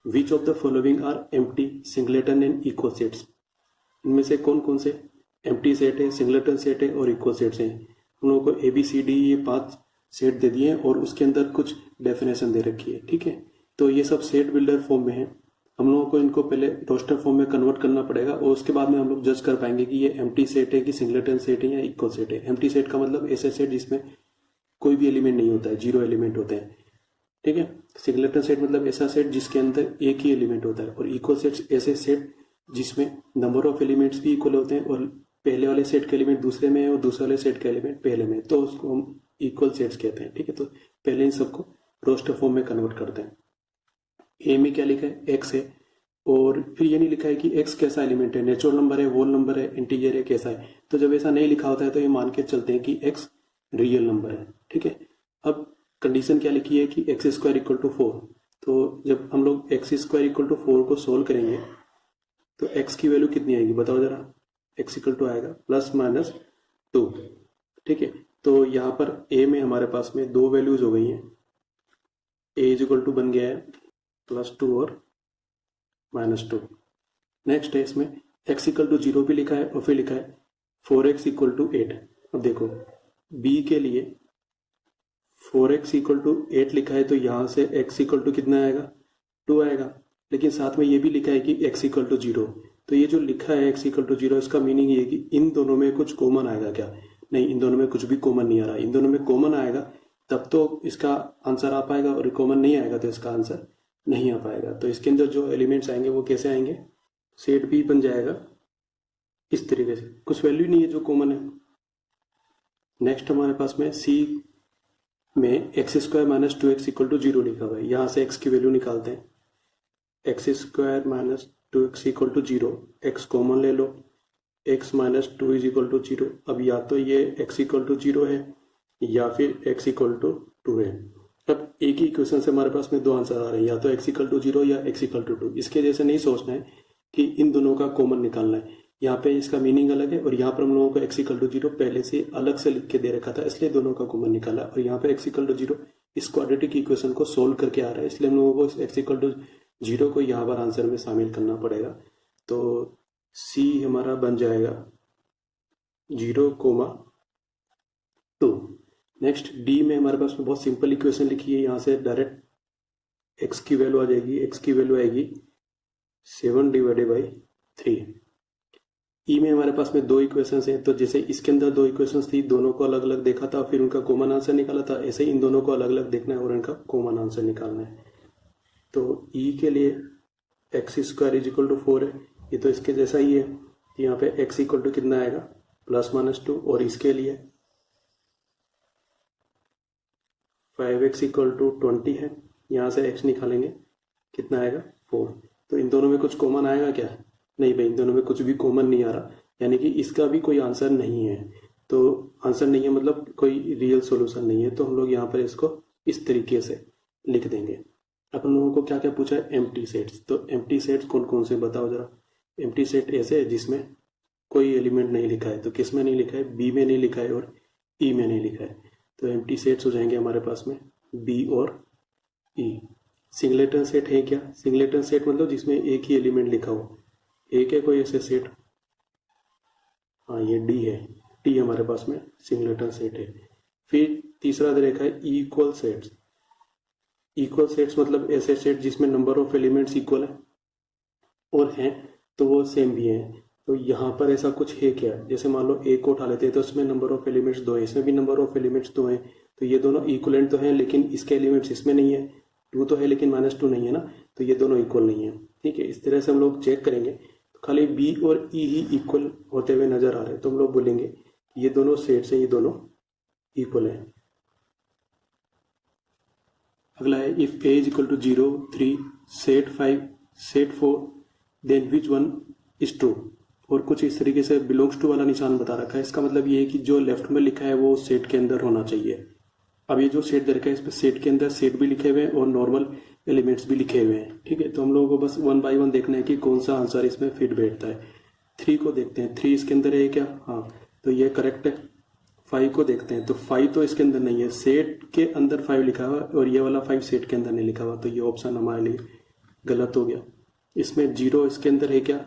Which of the following are empty singleton and equal sets. इनमें से कौन कौन से एम्प्टी सेट है, सिंगलेटन सेट है और इक्वल सेट्स हैं। उन लोगों को ABCD ये 5 सेट दे दिए हैं और उसके अंदर कुछ डेफिनेशन दे रखी है। ठीक है, तो ये सब सेट बिल्डर फॉर्म में है। हम लोगों को इनको पहले रोस्टर फॉर्म में कन्वर्ट करना पड़ेगा और उसके बाद में हम लोग जज कर पाएंगे कि ये एम्प्टी सेट है कि सिंगलेटन सेट है या इक्वल सेट है। एम्प्टी सेट का मतलब ऐसे सेट जिसमें कोई भी एलिमेंट नहीं होता है, 0 एलिमेंट होते हैं। ठीक है, सिंगलेटन सेट मतलब ऐसा सेट जिसके अंदर एक ही एलिमेंट होता है, और इक्वल सेट ऐसे सेट जिसमें नंबर ऑफ एलिमेंट्स भी इक्वल होते हैं और पहले वाले सेट के एलिमेंट दूसरे में है और दूसरे वाले सेट के एलिमेंट पहले में, तो उसको हम इक्वल सेट्स कहते हैं। ठीक है, तो पहले इन सबको रोस्टर फॉर्म में कन्वर्ट करते हैं। ए में क्या लिखा है, एक्स है, और फिर ये नहीं लिखा है कि एक्स कैसा एलिमेंट है, नेचुरल नंबर है, होल नंबर है, इंटीजर है, कैसा है। तो जब ऐसा नहीं लिखा होता है तो ये मान के चलते हैं कि एक्स रियल नंबर है। ठीक है, अब कंडीशन क्या लिखी है कि एक्स स्क्वायर इक्वल टू 4। तो जब हम लोग एक्स स्क्वायर इक्वल टू 4 को सोल्व करेंगे तो एक्स की वैल्यू कितनी आएगी बताओ जरा। एक्स इक्वल टू आएगा +-2। ठीक है, तो यहाँ पर ए में हमारे पास में 2 वैल्यूज हो गई हैं। ए इज इक्वल टू बन गया है +2 और -2। नेक्स्ट है इसमें x इक्वल टू 0 भी लिखा है और फिर लिखा है 4x इक्वल टू 8। अब देखो b के लिए 4x इक्वल टू 8 लिखा है, तो यहाँ से x इक्वल टू कितना आएगा, 2 आएगा। लेकिन साथ में ये भी लिखा है कि x इक्वल टू 0। तो ये जो लिखा है x इक्वल टू 0, इसका मीनिंग ये है कि इन दोनों में कुछ कॉमन आएगा क्या। नहीं, इन दोनों में कुछ भी कॉमन नहीं आ रहा। इन दोनों में कॉमन आएगा तब तो इसका आंसर आ पाएगा, और कॉमन नहीं आएगा तो इसका आंसर नहीं आ पाएगा। तो इसके अंदर जो एलिमेंट्स आएंगे वो कैसे आएंगे, सेट भी बन जाएगा इस तरीके से, कुछ वैल्यू नहीं है जो कॉमन है। नेक्स्ट हमारे पास में सी में x square minus 2x equal to 0 लिखा हुआ है। यहाँ से x की वैल्यू निकालते हैं। x square minus 2x equal to 0, x common ले लो, x minus 2 is equal to 0। अब या तो ये x इक्वल टू 0 है या फिर x इक्वल टू 2 है। अब एक ही इक्वेशन से हमारे पास में 2 आंसर आ रहे हैं, या तो x इक्वल टू 0 या x इक्वल टू 2। इसके जैसे नहीं सोचना है कि इन दोनों का कॉमन निकालना है। यहाँ पे इसका मीनिंग अलग है और यहाँ पर हम लोगों को x इक्वल टू 0 पहले से अलग से लिख के दे रखा था, इसलिए दोनों का कॉमन निकाला। और यहाँ पे x इक्वल टू 0 इस क्वाड्रेटिक इक्वेशन को सोल्व करके आ रहा है, इसलिए हम लोगों को x इक्वल टू 0 को यहाँ पर आंसर में शामिल करना पड़ेगा। तो C हमारा बन जाएगा 0,2। नेक्स्ट D में हमारे पास में बहुत सिंपल इक्वेशन लिखी है। यहाँ से डायरेक्ट x की वैल्यू आ जाएगी, x की वैल्यू आएगी 7/3। ई में हमारे पास में 2 इक्वेशंस हैं, तो जैसे इसके अंदर 2 इक्वेशंस थी, दोनों को अलग अलग देखा था, फिर उनका कॉमन आंसर निकाला था। ऐसे ही इन दोनों को अलग अलग देखना है और इनका कॉमन आंसर निकालना है। तो ई के लिए x square is equal to 4 है, ये तो इसके जैसा ही है। यहाँ पे x इक्वल टू कितना आएगा, +-2। और इसके लिए 5x इक्वल टू 20 है, यहाँ से x निकालेंगे कितना आएगा, 4। तो इन दोनों में कुछ कॉमन आएगा क्या, नहीं भाई, इन दोनों में कुछ भी कॉमन नहीं आ रहा, यानी कि इसका भी कोई आंसर नहीं है। तो आंसर नहीं है मतलब कोई रियल सॉल्यूशन नहीं है, तो हम लोग यहाँ पर इसको इस तरीके से लिख देंगे। अब हम लोगों को क्या क्या पूछा है, एम्प्टी सेट्स। तो एम्प्टी सेट्स कौन कौन से बताओ जरा। एम्प्टी सेट ऐसे है जिसमें कोई एलिमेंट नहीं लिखा है, तो किस में नहीं लिखा है, बी में नहीं लिखा है और ई में नहीं लिखा है। तो एम्प्टी सेट्स हो जाएंगे हमारे पास में बी और ई। सिंगलेटन सेट है क्या, सिंगलेटन सेट मतलब जिसमें एक ही एलिमेंट लिखा हो, एक है कोई ऐसे सेट, हाँ ये डी है, डी हमारे पास में सिंगलेटन सेट है। फिर तीसरा दे रखा है इक्वल सेट्स। इक्वल सेट्स मतलब ऐसे सेट जिसमें नंबर ऑफ एलिमेंट्स इक्वल है और हैं तो वो सेम भी हैं। तो यहाँ पर ऐसा कुछ है क्या, जैसे मान लो एक को उठा लेते हैं तो उसमें नंबर ऑफ एलिमेंट्स 2 है, इसमें भी नंबर ऑफ एलिमेंट्स 2 हैं, तो ये दोनों इक्वलेंट तो हैं, लेकिन इसके एलिमेंट्स इसमें नहीं है। 2 तो है लेकिन -2 नहीं है ना, तो ये दोनों इक्वल नहीं है। ठीक है, इस तरह से हम लोग चेक करेंगे तो खाली बी और ई ही इक्वल होते हुए नजर आ रहे हैं, तो हम लोग बोलेंगे ये दोनों सेट्स हैं, ये दोनों इक्वल है। अगला है if A is equal to 0, 3, set 5, set 4, then which one is true. और कुछ इस तरीके से बिलोंग्स टू वाला निशान बता रखा है। इसका मतलब ये है कि जो लेफ्ट में लिखा है वो सेट के अंदर होना चाहिए। अब ये जो सेट दे रखा है इसमें सेट के अंदर सेट भी लिखे हुए हैं और नॉर्मल एलिमेंट्स भी लिखे हुए हैं। ठीक है, तो हम लोगों को बस 1 बाय 1 देखना है कि कौन सा आंसर इसमें फिट बैठता है। 3 को देखते हैं, 3 इसके अंदर है क्या, हाँ तो ये करेक्ट है। 5 को देखते हैं तो 5 तो इसके अंदर नहीं है, सेट के अंदर 5 लिखा हुआ और ये वाला 5 सेट के अंदर नहीं लिखा हुआ, तो ये ऑप्शन हमारे लिए गलत हो गया। इसमें जीरो इसके अंदर है क्या?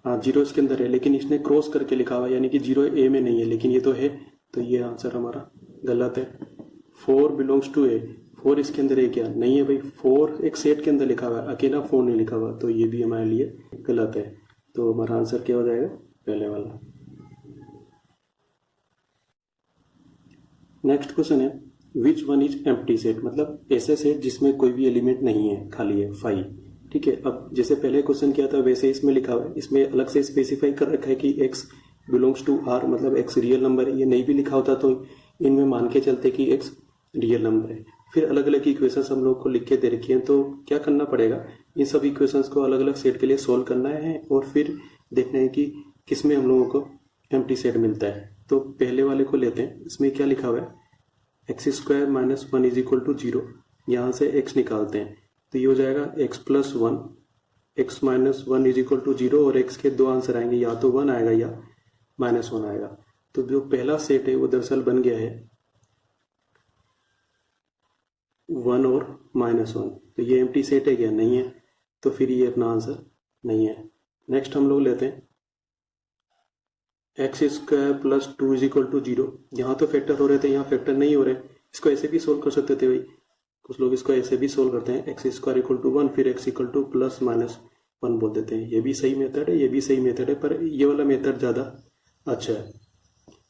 हाँ, जीरो इसके अंदर है, लेकिन इसने क्रॉस करके लिखा हुआ है, यानी कि जीरो ए में नहीं है, लेकिन ये तो है, तो ये आंसर हमारा गलत है। 4 बिलोंग्स टू ए, 4 इसके अंदर है क्या? नहीं है भाई, 4 एक सेट के अंदर लिखा हुआ है, अकेला 4 नहीं लिखा हुआ, तो ये भी हमारे लिए गलत है। तो हमारा आंसर क्या हो जाएगा? पहले वाला। नेक्स्ट क्वेश्चन है, विच वन इज एम्प्टी सेट, मतलब ऐसे सेट जिसमें कोई भी एलिमेंट नहीं है, खाली है, 5। ठीक है, अब जैसे पहले क्वेश्चन किया था वैसे इसमें लिखा हुआ है, इसमें अलग से स्पेसिफाई कर रखा है कि x बिलोंग्स टू r, मतलब x रियल नंबर है। ये नहीं भी लिखा होता तो इनमें मान के चलते कि x रियल नंबर है। फिर अलग अलग इक्वेशंस हम लोग को लिख के दे रखी हैं, तो क्या करना पड़ेगा, इन सब इक्वेशंस को अलग अलग सेट के लिए सोल्व करना है और फिर देखना है कि किसमें हम लोगों को एम्प्टी सेट मिलता है। तो पहले वाले को लेते हैं, इसमें क्या लिखा हुआ है, x square minus one is equal to zero. यहाँ से x निकालते हैं तो ये हो जाएगा x plus one, x minus one is equal to zero, और x के दो आंसर आएंगे, या तो 1 आएगा या -1 आएगा। तो जो पहला सेट है वो दरअसल बन गया है 1 और -1, तो ये एम्प्टी सेट है क्या? नहीं है, तो फिर ये अपना आंसर नहीं है। नेक्स्ट हम लोग लेते हैं x square plus two is equal to zero. यहाँ तो फैक्टर हो रहे थे, यहाँ फैक्टर नहीं हो रहे, इसको ऐसे भी सोल्व कर सकते थे भाई, कुछ लोग इसको ऐसे भी सोल्व करते हैं, x square equal to one, फिर x equal to plus minus one बोल देते हैं। ये भी सही मेथड है, ये भी सही मेथड है, पर ये वाला मेथड ज़्यादा अच्छा है।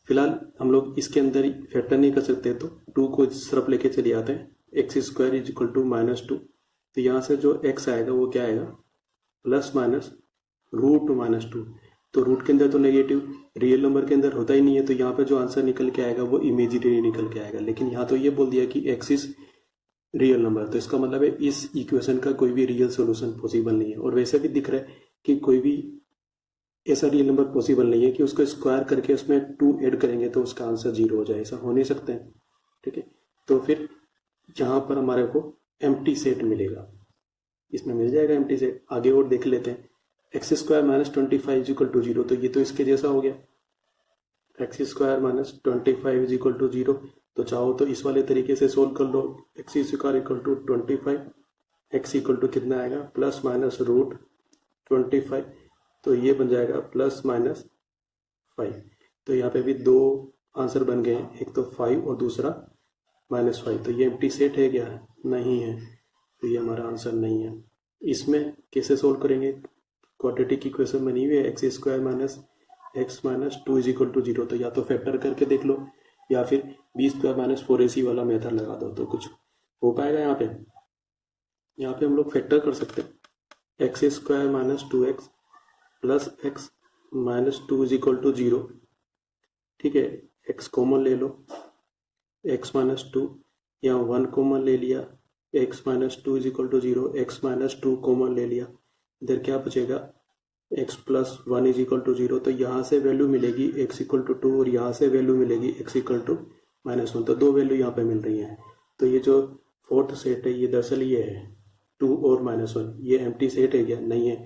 फिलहाल हम लोग इसके अंदर फैक्टर नहीं कर सकते, तो टू को इस तरफ लेके चले आते हैं, x square is equal to -2। तो यहाँ से जो एक्स आएगा वो क्या आएगा, प्लस माइनस रूट -2। तो रूट के अंदर तो नेगेटिव रियल नंबर के अंदर होता ही नहीं है, तो यहाँ पे जो आंसर निकल के आएगा वो इमेजिनरी निकल के आएगा। लेकिन यहाँ तो ये बोल दिया कि एक्स इज रियल नंबर, तो इसका मतलब है इस इक्वेशन का कोई भी रियल सोल्यूशन पॉसिबल नहीं है। और वैसे भी दिख रहा है कि कोई भी ऐसा रियल नंबर पॉसिबल नहीं है कि उसको स्क्वायर करके उसमें 2 ऐड करेंगे तो उसका आंसर 0 हो जाए, ऐसा हो नहीं सकता है। ठीक है, तो फिर यहाँ पर हमारे को एम्प्टी सेट मिलेगा, इसमें मिल जाएगा एम्प्टी सेट। आगे और देख लेते हैं, x square minus 25 is equal to zero, तो ये तो इसके जैसा हो गया, x square minus 25 is equal to zero. तो चाहो तो इस वाले तरीके से सोल्व कर लो, x square equal to 25, x equal to कितना आएगा, प्लस माइनस रूट 25, तो ये बन जाएगा प्लस माइनस 5। तो यहाँ पे भी दो आंसर बन गए हैं, एक तो 5 और दूसरा -5। तो ये एम्प्टी सेट है क्या? नहीं है, तो ये हमारा आंसर नहीं है। इसमें कैसे सोल्व करेंगे, क्वाड्रेटिक इक्वेशन बनी हुई है, x square minus x minus two is equal to zero, तो या तो फैक्टर करके देख लो या फिर बी स्क्वायर माइनस 4ac वाला मेथड लगा दो, तो कुछ हो पाएगा। यहाँ पे हम लोग फैक्टर कर सकते हैं, x square minus 2x plus x minus two is equal to zero. ठीक है, एक्स कॉमन ले लो, एक्स माइनस टू, यहाँ 1 कॉमन ले लिया, x minus two is equal to zero, x minus two common ले लिया, इधर क्या बचेगा, x plus one is equal to zero. तो यहाँ से वैल्यू मिलेगी एक्स इक्वल टू टू, और यहाँ से वैल्यू मिलेगी एक्स इक्वल टू -1, तो दो वैल्यू यहाँ पे मिल रही हैं। तो ये जो फोर्थ सेट है ये दरअसल ये है 2 और -1, ये एम्प्टी सेट है क्या? नहीं है,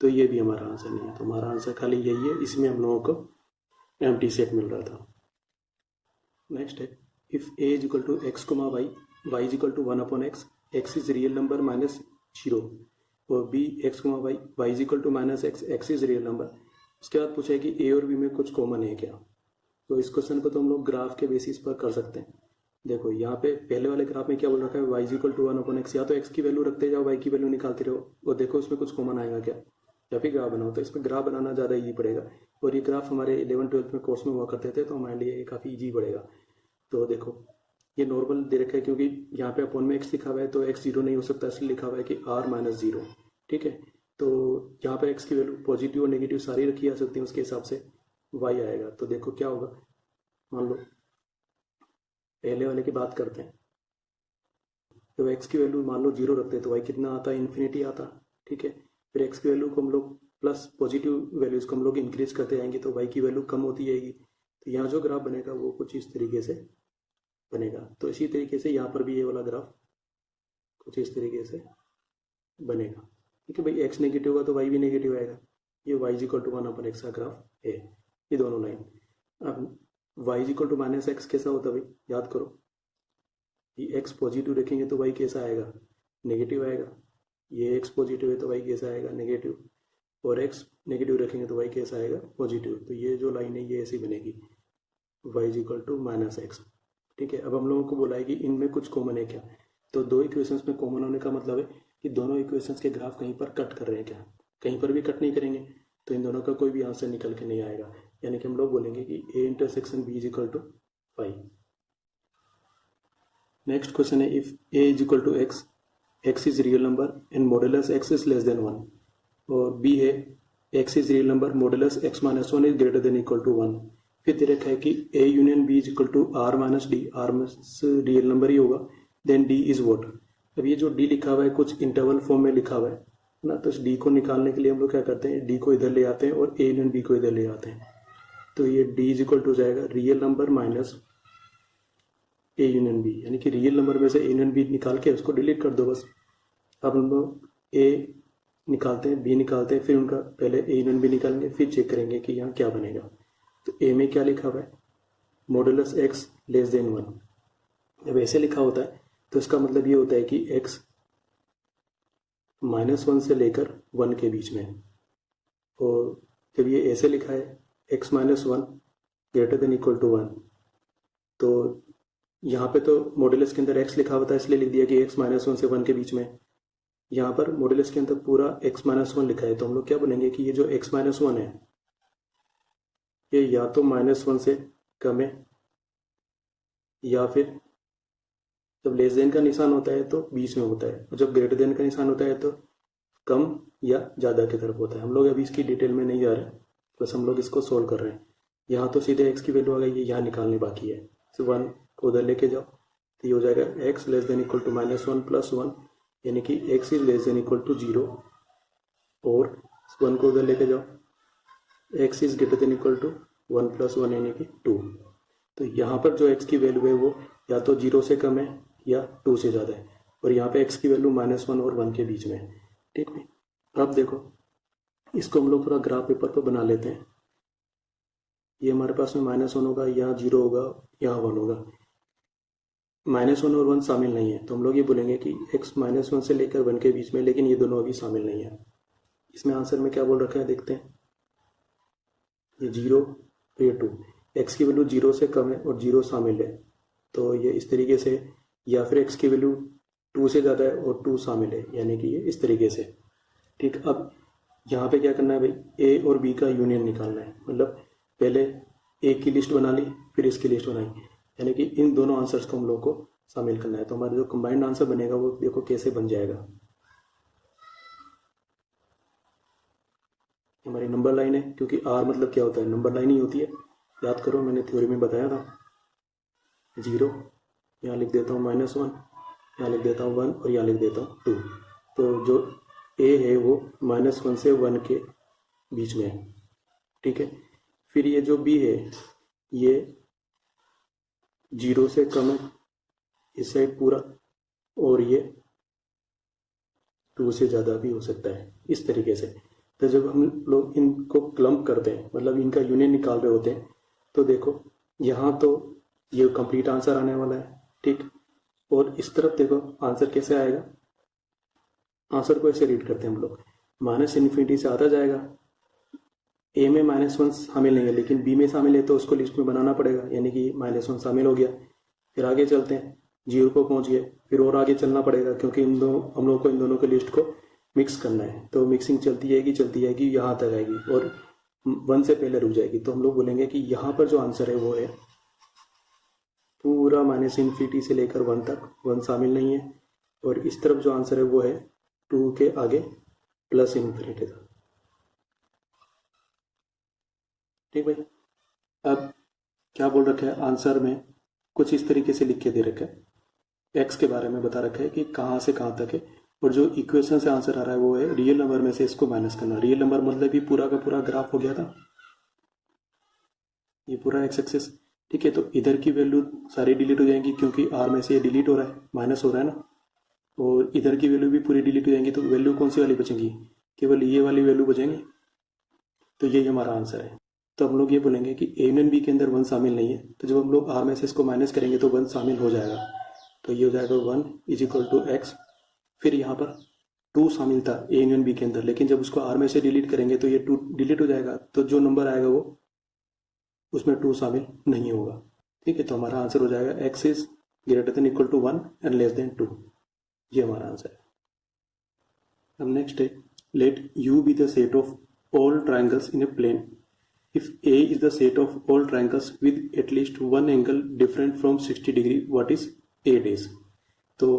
तो ये भी हमारा आंसर नहीं है। तो हमारा आंसर खाली यही है, इसमें हम लोगों को एम्प्टी सेट मिल रहा था। नेक्स्ट है, if A is equal to x comma y, y is equal to 1/x, x is real number -0, और B x comma y, y is equal to -x, x is real number. उसके बाद पूछा है कि ए और B में कुछ common है क्या। तो इस क्वेश्चन को तो हम लोग ग्राफ के बेसिस पर कर सकते हैं। देखो यहाँ पे पहले वाले ग्राफ में क्या बोल रखा है, Y is equal to 1/x, या तो एक्स की वैल्यू रखते जाओ, वाई की वैल्यू निकालते रहो, और देखो उसमें कुछ कॉमन आएगा क्या, या फिर ग्राफ बनाओ। तो इसमें ग्राफ बनाना ज़्यादा ईजी पड़ेगा, और ये ग्राफ हमारे 11th-12th में कोर्स में हुआ करते थे, तो हमारे लिए काफ़ी ईजी पड़ेगा। तो देखो ये नॉर्मल दे रखा है, क्योंकि यहाँ पे अपॉन में एक्स लिखा हुआ है, तो एक्स 0 नहीं हो सकता, इसलिए लिखा हुआ है कि r-0। ठीक है, तो यहाँ पे एक्स की वैल्यू पॉजिटिव और नेगेटिव सारी रखी जा सकती है, उसके हिसाब से वाई आएगा। तो देखो क्या होगा, मान लो पहले वाले की बात करते हैं, तो एक्स की वैल्यू मान लो 0 रखते हैं, तो वाई कितना आता है, इन्फिनिटी आता। ठीक है, फिर एक्स की वैल्यू को हम लोग प्लस पॉजिटिव वैल्यूज को हम लोग इंक्रीज करते जाएंगे, तो वाई की वैल्यू कम होती जाएगी। तो यहाँ जो ग्राफ बनेगा वो कुछ इस तरीके से बनेगा। तो इसी तरीके से यहाँ पर भी ये वाला ग्राफ कुछ इस तरीके से बनेगा। ठीक है भाई, एक्स नेगेटिव होगा तो वाई भी नेगेटिव आएगा। ये Y is equal to 1/x का ग्राफ है, ये दोनों लाइन। अब y is equal to -x कैसा होता है भाई, याद करो, ये एक्स पॉजिटिव रखेंगे तो वाई कैसा आएगा, नेगेटिव आएगा। ये एक्स पॉजिटिव है तो वाई कैसा आएगा, नेगेटिव, और एक्स नेगेटिव रखेंगे तो वाई कैसा आएगा, पॉजिटिव। तो ये जो लाइन है ये ऐसी बनेगी, y is equal to minus x. ठीक है, अब हम लोगों को बोला है कि इनमें कुछ कॉमन है क्या, तो दो इक्वेशंस में कॉमन होने का मतलब है कि दोनों इक्वेशंस के ग्राफ कहीं पर कट कर रहे हैं क्या, कहीं पर भी कट नहीं करेंगे तो इन दोनों का कोई भी आंसर निकल के नहीं आएगा। यानी कि हम लोग बोलेंगे कि A intersection B is equal to 5। Next question है, if A is equal to x, x is real number and modulus x is less than 1, और बी है x is real number, modulus x minus 1 is greater than equal to 1। फिर दे रखा है कि A union B is equal to R minus D, R real number ही होगा, then D is what. अब ये जो डी लिखा हुआ है कुछ इंटरवल फॉर्म में लिखा हुआ है ना, तो इस डी को निकालने के लिए हम लोग क्या करते हैं, डी को इधर ले आते हैं और ए यूनियन बी को इधर ले आते हैं। तो ये डी इज इक्वल टू जाएगा real number minus A union B, यानी कि रियल नंबर में से ए यूनियन बी निकाल के उसको डिलीट कर दो बस। अब हम लोग ए निकालते हैं, बी निकालते हैं, फिर उनका पहले ए यूनियन बी निकालेंगे, फिर चेक करेंगे कि यहाँ क्या बनेगा। तो ए में क्या लिखा हुआ है, मॉडुलस एक्स लेस देन 1। जब ऐसे लिखा होता है तो इसका मतलब ये होता है कि एक्स -1 से लेकर 1 के बीच में, और जब ये ऐसे लिखा है x -1 greater than equal to 1, तो यहाँ पे तो मॉडुलस के अंदर x लिखा हुआ था इसलिए लिख दिया कि x -1 से 1 के बीच में। यहाँ पर मॉडुलस के अंदर पूरा x -1 लिखा है, तो हम लोग क्या बोलेंगे कि ये जो x -1 है ये या तो -1 से कम है, या फिर जब लेस देन का निशान होता है तो बीच में होता है, और जब ग्रेटर देन का निशान होता है तो कम या ज़्यादा की तरफ होता है। हम लोग अभी इसकी डिटेल में नहीं जा रहे, बस हम लोग इसको सोल्व कर रहे हैं। यहाँ तो सीधे x की वैल्यू आ गई, ये यहाँ निकालनी बाकी है। तो 1 को उधर लेके जाओ तो ये हो जाएगा x less than equal to -1 plus 1, यानी कि x is less than equal to 0, और 1 को उधर लेके जाओ, x is greater than equal to 1 plus 1 यानी कि 2। तो यहाँ पर जो x की वैल्यू है वो या तो 0 से कम है या 2 से ज़्यादा है, और यहाँ पे x की वैल्यू -1 और 1 के बीच में है। ठीक है, अब देखो इसको हम लोग थोड़ा ग्राफ पेपर पर बना लेते हैं। ये हमारे पास में -1 होगा, यहाँ 0 होगा, यहाँ 1 होगा। -1 और 1 शामिल नहीं है, तो हम लोग ये बोलेंगे कि x -1 से लेकर 1 के बीच में, लेकिन ये दोनों अभी शामिल नहीं है। इसमें आंसर में क्या बोल रखा है देखते हैं, ये 0 और ये 2, x की वैल्यू 0 से कम है और 0 शामिल है, तो ये इस तरीके से, या फिर x की वैल्यू 2 से ज़्यादा है और 2 शामिल है, यानी कि ये इस तरीके से। ठीक, अब यहाँ पे क्या करना है भाई, a और b का यूनियन निकालना है, मतलब पहले a की लिस्ट बना ली फिर इसकी लिस्ट बनाई, यानी कि इन दोनों आंसर्स को हम लोग को शामिल करना है। तो हमारा जो कंबाइंड आंसर बनेगा वो देखो कैसे बन जाएगा। हमारी नंबर लाइन है, क्योंकि r मतलब क्या होता है, नंबर लाइन ही होती है, याद करो मैंने थ्योरी में बताया था। 0 यहाँ लिख देता हूँ, -1 यहाँ लिख देता हूँ 1, और यहाँ लिख देता हूँ 2। तो जो a है वो -1 से 1 के बीच में है। ठीक है, फिर ये जो b है ये 0 से कम है इस साइड पूरा, और ये 2 से ज़्यादा भी हो सकता है, इस तरीके से। तो जब हम लोग इनको क्लम्प करते हैं, मतलब इनका यूनियन निकाल रहे होते हैं, तो देखो यहाँ तो ये कंप्लीट आंसर आने वाला है। ठीक, और इस तरफ देखो आंसर कैसे आएगा, आंसर को ऐसे रीड करते हैं हम लोग, -∞ से आता जाएगा, a में -1 शामिल नहीं है लेकिन b में शामिल है, तो उसको लिस्ट में बनाना पड़ेगा, यानी कि -1 शामिल हो गया। फिर आगे चलते हैं, 0 को पहुंच गए, फिर और आगे चलना पड़ेगा, क्योंकि इन दोनों हम लोग को इन दोनों के लिस्ट को मिक्स करना है। तो मिक्सिंग चलती जाएगी यहाँ तक आएगी, और 1 से पहले रुक जाएगी। तो हम लोग बोलेंगे कि यहाँ पर जो आंसर है वो है पूरा -∞ से लेकर 1 तक, 1 शामिल नहीं है, और इस तरफ जो आंसर है वो है 2 के आगे +∞ तक। ठीक भाई, अब क्या बोल रखा है आंसर में, कुछ इस तरीके से लिख के दे रखा है, x के बारे में बता रखा है कि कहाँ से कहाँ तक है, और जो इक्वेशन से आंसर आ रहा है वो है रियल नंबर में से इसको माइनस करना। रियल नंबर मतलब ये पूरा का पूरा ग्राफ हो गया था, ये पूरा x एक्सिस। ठीक है, तो इधर की वैल्यू सारी डिलीट हो जाएंगी, क्योंकि r में से ये डिलीट हो रहा है, माइनस हो रहा है ना, और इधर की वैल्यू भी पूरी डिलीट हो जाएंगी। तो वैल्यू कौन सी वाली बचेंगी, केवल ये वाली वैल्यू बचेंगी। तो यही हमारा आंसर है। तो हम लोग ये बोलेंगे कि a यूनियन b के अंदर 1 शामिल नहीं है, तो जब हम लोग r में से इसको माइनस करेंगे तो 1 शामिल हो जाएगा। तो ये हो जाएगा 1 इज इक्वल टू x, फिर यहाँ पर 2 शामिल था ए यूनियन बी के अंदर, लेकिन जब उसको आर में से डिलीट करेंगे तो ये 2 डिलीट हो जाएगा, तो जो नंबर आएगा वो उसमें 2 शामिल नहीं होगा। ठीक है, तो हमारा आंसर हो जाएगा x is greater than equal to 1 and less than 2। ये हमारा आंसर है। अब नेक्स्ट है, let u be the set of all triangles in a plane if A is the set of all triangles with at least one angle different from 60 degree, what is A days? तो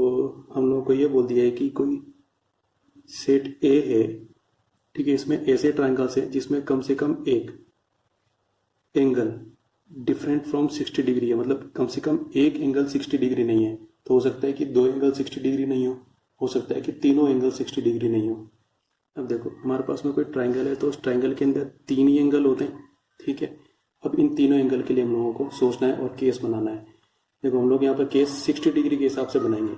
हम लोगों को ये बोल दिया है कि कोई सेट A है, ठीक है, इसमें ऐसे ट्राइंगल्स है जिसमें कम से कम एक एंगल डिफरेंट फ्रॉम 60 डिग्री है, मतलब कम से कम एक एंगल 60 डिग्री नहीं है। तो हो सकता है कि 2 एंगल 60 डिग्री नहीं हो सकता है कि तीनों एंगल 60 डिग्री नहीं हो। अब देखो हमारे पास में कोई ट्राइंगल है, तो उस ट्राइंगल के अंदर 3 ही एंगल होते हैं। ठीक है, अब इन तीनों एंगल के लिए हम लोगों को सोचना है और केस बनाना है। देखो हम लोग यहाँ पर केस 60 डिग्री के हिसाब से बनाएंगे।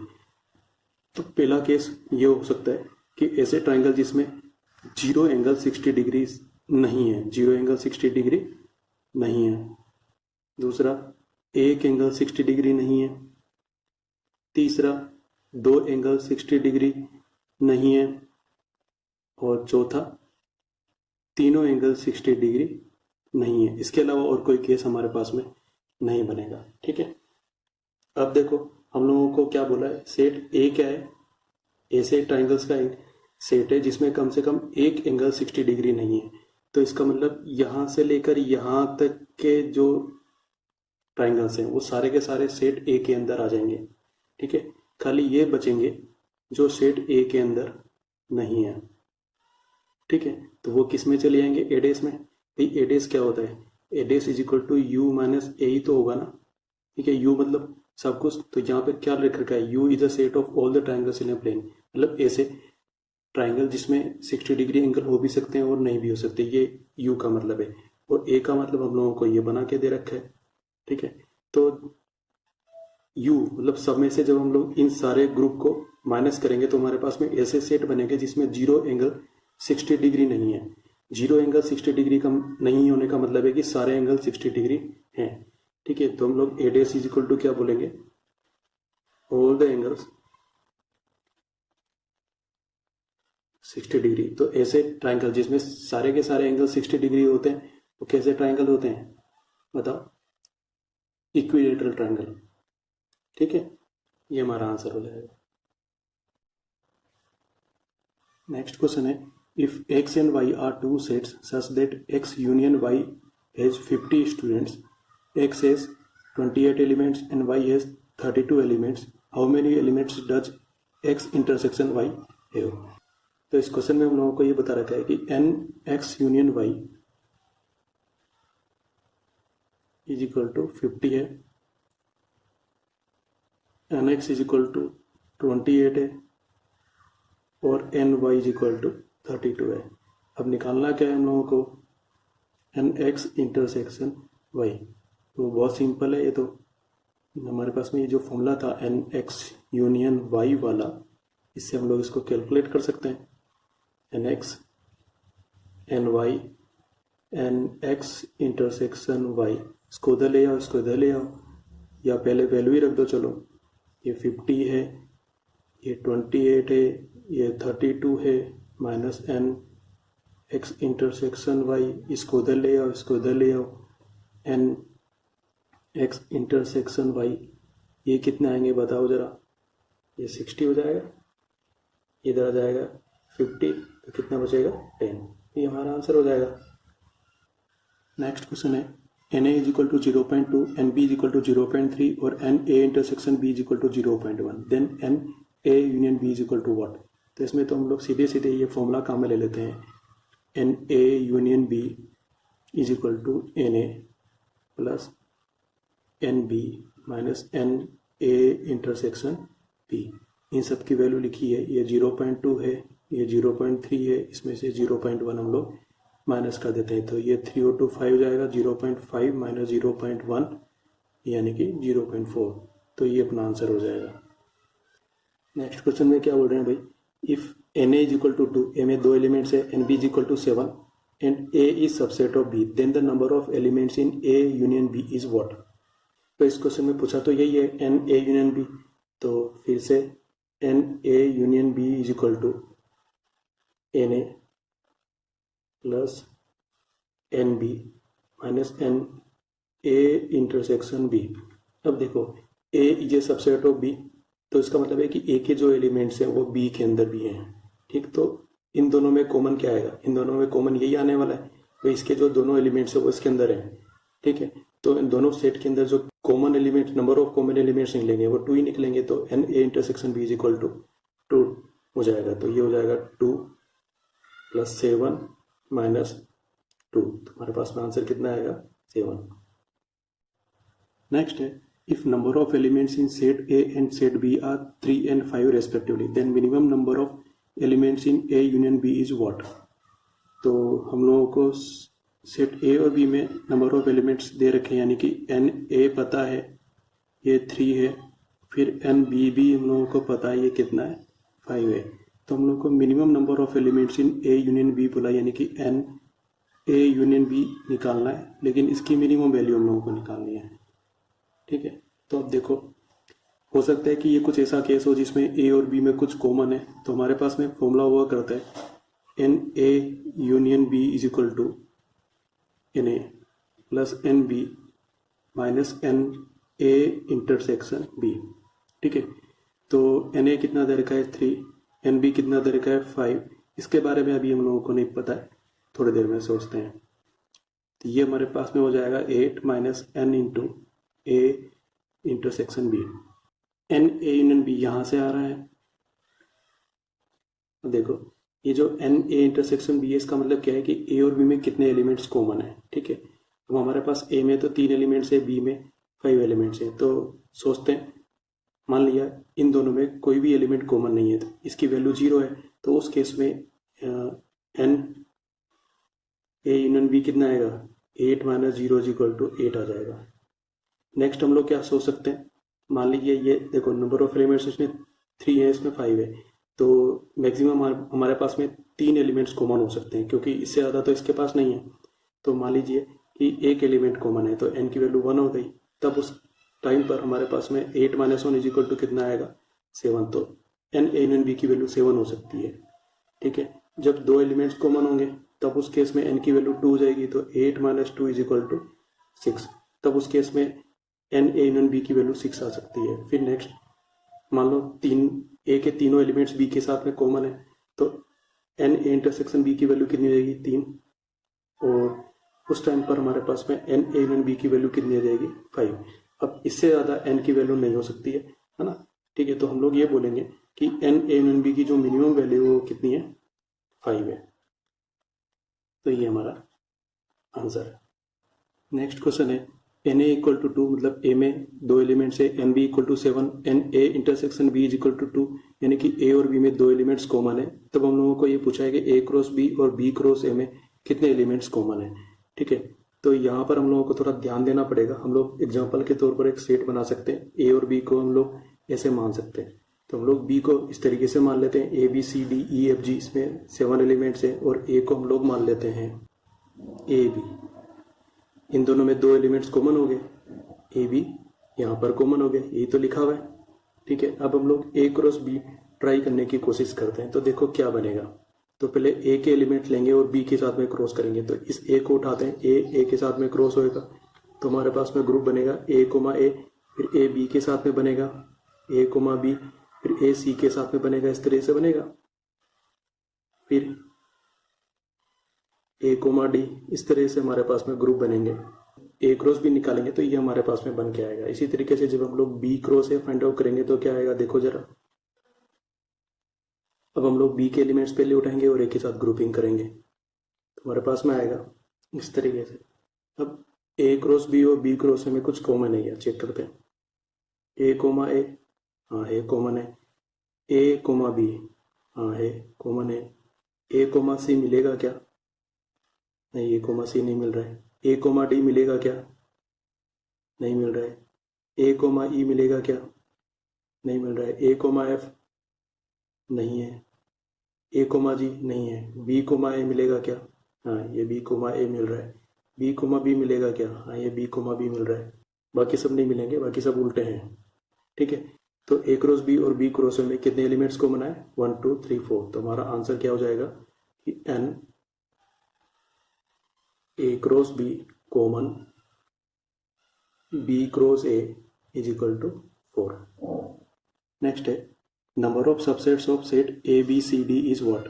तो पहला केस ये हो सकता है कि ऐसे ट्राइंगल जिसमें 0 एंगल 60 डिग्री नहीं है, 0 एंगल 60 डिग्री नहीं है। दूसरा, एक एंगल 60 डिग्री नहीं है। तीसरा, 2 एंगल 60 डिग्री नहीं है। और चौथा, तीनों एंगल 60 डिग्री नहीं है। इसके अलावा और कोई केस हमारे पास में नहीं बनेगा। ठीक है, अब देखो हम लोगों को क्या बोला है, सेट ए क्या है, ऐसे ट्राइंगल्स का एक सेट है जिसमें कम से कम एक एंगल 60 डिग्री नहीं है। तो इसका मतलब यहां से लेकर यहां तक के जो ट्राइंगल्स हैं वो सारे के सारे सेट ए के अंदर आ जाएंगे। ठीक है, खाली ये बचेंगे जो सेट ए के अंदर नहीं है। ठीक है, तो वो किस में चले जाएंगे, एडेस में। भाई एडेस क्या होता है, एडेस is equal to U minus A ही तो होगा ना। ठीक है, यू मतलब सब कुछ, तो यहाँ पे क्या लिख रखा है, U is a set of all the triangles in a plane, मतलब ऐसे ट्राइंगल जिसमें 60 डिग्री एंगल हो भी सकते हैं और नहीं भी हो सकते, ये यू का मतलब है। और ए का मतलब हम लोगों को ये बना के दे रखा है। ठीक है, तो यू मतलब सब में से जब हम लोग इन सारे ग्रुप को माइनस करेंगे तो हमारे पास में ऐसे सेट बनेंगे जिसमें 0 एंगल 60 डिग्री नहीं है। 0 एंगल 60 डिग्री का नहीं होने का मतलब है कि सारे एंगल 60 डिग्री हैं। ठीक है, तो हम लोग ए डेस इज इक्वल टू क्या बोलेंगे, ऑल द एंगल्स 60 डिग्री। तो ऐसे ट्राइंगल जिसमें सारे के सारे एंगल 60 डिग्री होते हैं वो कैसे ट्राइंगल होते हैं बताओ, इक्विलेटरल ट्राइंगल। ठीक है, ये हमारा आंसर हो जाएगा। नेक्स्ट क्वेश्चन है, if x and y are two sets such that x union y has 50 students, x has 28 elements and y has 32 elements, how many elements does x intersection y have? तो इस question में हम लोगों को ये बता रखा है कि n x union y is equal to 50 है, n x is equal to 28 है और n y is equal to 32 है। अब निकालना क्या है हम लोगों को, एन एक्स इंटरसेक्शन वाई। तो बहुत सिंपल है, ये तो हमारे पास में ये जो फॉर्मूला था एन एक्स यूनियन वाई वाला, इससे हम लोग इसको कैलकुलेट कर सकते हैं। N x n y n x intersection y, इसको उधर ले आओ, इसको इधर ले आओ, या पहले वैल्यू ही रख दो। चलो ये 50 है, ये 28 है, ये 32 है, minus n x intersection y, इसको उधर ले आओ, इसको इधर ले आओ, एन एक्स इंटरसेक्शन वाई, ये कितने आएंगे बताओ जरा, ये 60 हो जाएगा, इधर आ जाएगा 50, तो कितना बचेगा 10। ये हमारा आंसर हो जाएगा। नेक्स्ट क्वेश्चन है, n A is equal to 0.2, n B is equal to 0.3 और n A intersection B is equal to 0.1, then n A union B is equal to what. तो इसमें तो हम लोग सीधे सीधे ये फॉर्मूला काम में ले लेते हैं, n A union B is equal to n A plus n B minus n A intersection B. इन सब की वैल्यू लिखी है, ये 0.2 है, ये 0.3 है, इसमें से 0.1 हम लोग माइनस कर देते हैं, तो ये 3 और 2 5 हो जाएगा, 0.5 माइनस 0.1 यानी कि 0.4, तो ये अपना आंसर हो जाएगा। नेक्स्ट क्वेश्चन में क्या बोल रहे हैं भाई, if n A is equal to 2, A में 2 एलिमेंट्स है, n B is equal to 7 and A is subset of B, then the number of elements in A union B is what. तो इस क्वेश्चन में पूछा तो यही है, n A union B, तो फिर से n A union B is equal to n A plus n B minus n A intersection B. अब देखो A is a subset of B, तो इसका मतलब है कि ए के जो एलिमेंट्स हैं वो बी के अंदर भी हैं। ठीक, तो इन दोनों में कॉमन क्या आएगा, इन दोनों में कॉमन यही आने वाला है, तो इसके जो दोनों एलिमेंट्स है वो इसके अंदर है। ठीक है, तो इन दोनों सेट के अंदर जो common element, number of common elements निकलेंगे वो 2 ही निकलेंगे, तो n A intersection B is equal to 2 हो जाएगा। तो ये हो जाएगा 2 प्लस 7 माइनस 2, हमारे पास में आंसर कितना आएगा 7। नेक्स्ट है, if number of elements in set A and set B are 3 and 5 respectively, then minimum number of elements in A union B is what? तो हम लोगों को सेट A और B में नंबर ऑफ एलिमेंट्स दे रखे हैं, यानी कि एन ए पता है ये 3 है, फिर एन बी भी हम लोगों को पता है ये कितना है 5 है, तो हम लोग को minimum number of elements in A union B बोला, यानी कि एन ए यूनियन B निकालना है, लेकिन इसकी मिनिमम वैल्यू हम लोगों को निकालनी है। ठीक है, तो अब देखो हो सकता है कि ये कुछ ऐसा केस हो जिसमें ए और बी में कुछ कॉमन है, तो हमारे पास में फॉर्मूला हुआ करता है n A union B is equal to n A plus n B minus n A intersection B. ठीक है, तो एन ए कितना दे रखा है 3, एन बी कितना दे रखा है 5, इसके बारे में अभी हम लोगों को नहीं पता है, थोड़ी देर में सोचते हैं। तो ये हमारे पास में हो जाएगा 8 minus n into A intersection B. N A union B यहां से आ रहा है, देखो ये जो एन ए इंटरसेक्शन बी है इसका मतलब क्या है कि ए और बी में कितने एलिमेंट्स कॉमन है। ठीक है, अब हमारे पास ए में तो 3 एलिमेंट्स है, बी में 5 एलिमेंट्स है, तो सोचते हैं मान लिया इन दोनों में कोई भी एलिमेंट कॉमन नहीं है, तो इसकी वैल्यू 0 है, तो उस केस में एन ए यूनियन बी कितना आएगा 8 माइनस 0 इज इक्वल टू 8 आ जाएगा। नेक्स्ट हम लोग क्या सोच सकते हैं, मान लीजिए ये देखो नंबर ऑफ एलिमेंट्स इसमें 3 है, इसमें 5 है, तो मैक्सिमम हमारे पास में 3 एलिमेंट्स कॉमन हो सकते हैं, क्योंकि इससे ज़्यादा तो इसके पास नहीं है। तो मान लीजिए कि एक एलिमेंट कॉमन है, तो एन की वैल्यू 1 हो गई, तब उस टाइम पर हमारे पास में 8 माइनस 1 इज इक्वल टू कितना आएगा 7, तो एन ए एन बी की वैल्यू 7 हो सकती है। ठीक है, जब 2 एलिमेंट्स कॉमन होंगे तब उस केस में एन की वैल्यू 2 हो जाएगी, तो 8 माइनस 2 इज इक्वल टू 6, तब उस केस में एन ए एन बी की वैल्यू 6 आ सकती है। फिर नेक्स्ट मान लो ए के तीनों एलिमेंट्स बी के साथ में कॉमन है, तो एन ए इंटरसेक्शन बी की वैल्यू कितनी हो जाएगी 3, और उस टाइम पर हमारे पास में एन ए एन बी की वैल्यू कितनी आ जाएगी 5। अब इससे ज़्यादा एन की वैल्यू नहीं हो सकती है ना। ठीक है, तो हम लोग ये बोलेंगे कि एन ए एन बी की जो मिनिमम वैल्यू है वो कितनी है 5 है, तो ये हमारा आंसर है। नेक्स्ट क्वेश्चन है एन ए इक्वल टू 2, मतलब ए में 2 एलिमेंट्स है, n B equal to 7, n A intersection B is equal to 2, यानी कि ए और बी में 2 एलिमेंट्स कॉमन है। तब हम लोगों को ये पूछा है कि ए क्रॉस बी और बी क्रॉस ए में कितने एलिमेंट्स कॉमन है। ठीक है, तो यहाँ पर हम लोगों को थोड़ा ध्यान देना पड़ेगा। हम लोग एग्जाम्पल के तौर पर एक सेट बना सकते हैं, ए और बी को हम लोग ऐसे मान सकते हैं। तो हम लोग बी को इस तरीके से मान लेते हैं, A B C D E F G, इसमें 7 एलिमेंट्स हैं, और ए को हम लोग मान लेते हैं ए बी। इन दोनों में 2 एलिमेंट्स कॉमन हो गए, ए बी यहाँ पर कॉमन हो गए, यही तो लिखा हुआ है। ठीक है, अब हम लोग ए क्रॉस बी ट्राई करने की कोशिश करते हैं, तो देखो क्या बनेगा। तो पहले ए के एलिमेंट लेंगे और बी के साथ में क्रॉस करेंगे, तो इस ए को उठाते हैं, ए के साथ में क्रॉस होएगा, तो हमारे पास में ग्रुप बनेगा ए कोमा ए, फिर ए बी के साथ में बनेगा, ए कोमा बी, फिर ए सी के साथ में बनेगा, इस तरह से बनेगा, फिर ए कोमा डी, इस तरह से हमारे पास में ग्रुप बनेंगे। ए क्रॉस भी निकालेंगे तो ये हमारे पास में बन के आएगा। इसी तरीके से जब हम लोग B cross A find out करेंगे तो क्या आएगा, देखो जरा। अब हम लोग बी के एलिमेंट्स पहले उठाएंगे और ए के साथ ग्रुपिंग करेंगे, तो हमारे पास में आएगा इस तरीके से। अब ए क्रॉस बी और बी क्रॉस ए में कुछ कॉमन है, चेक करते हैं। ए कोमा ए, हाँ ए कॉमन है। ए कोमा बी, हाँ है कॉमन है। ए कोमा सी मिलेगा क्या, नहीं, ए कोमा सी नहीं मिल रहा है। ए कोमा डी मिलेगा क्या, नहीं मिल रहा है। ए कोमा ई मिलेगा क्या, नहीं मिल रहा है। ए कोमा एफ नहीं है। ए कोमा जी नहीं है। बी कोमा ए मिलेगा क्या, हाँ ये बी कोमा ए मिल रहा है। बी कोमा बी मिलेगा क्या, हाँ ये बी कोमा बी मिल रहा है। बाकी सब नहीं मिलेंगे, बाकी सब उल्टे हैं। ठीक है, तो ए क्रॉस बी और बी क्रॉस ए में कितने एलिमेंट्स को बनाए, 1 2 3 4, तो हमारा आंसर क्या हो जाएगा कि n a cross b common b cross a is equal to 4। Next है number of subsets of set A B C D is what.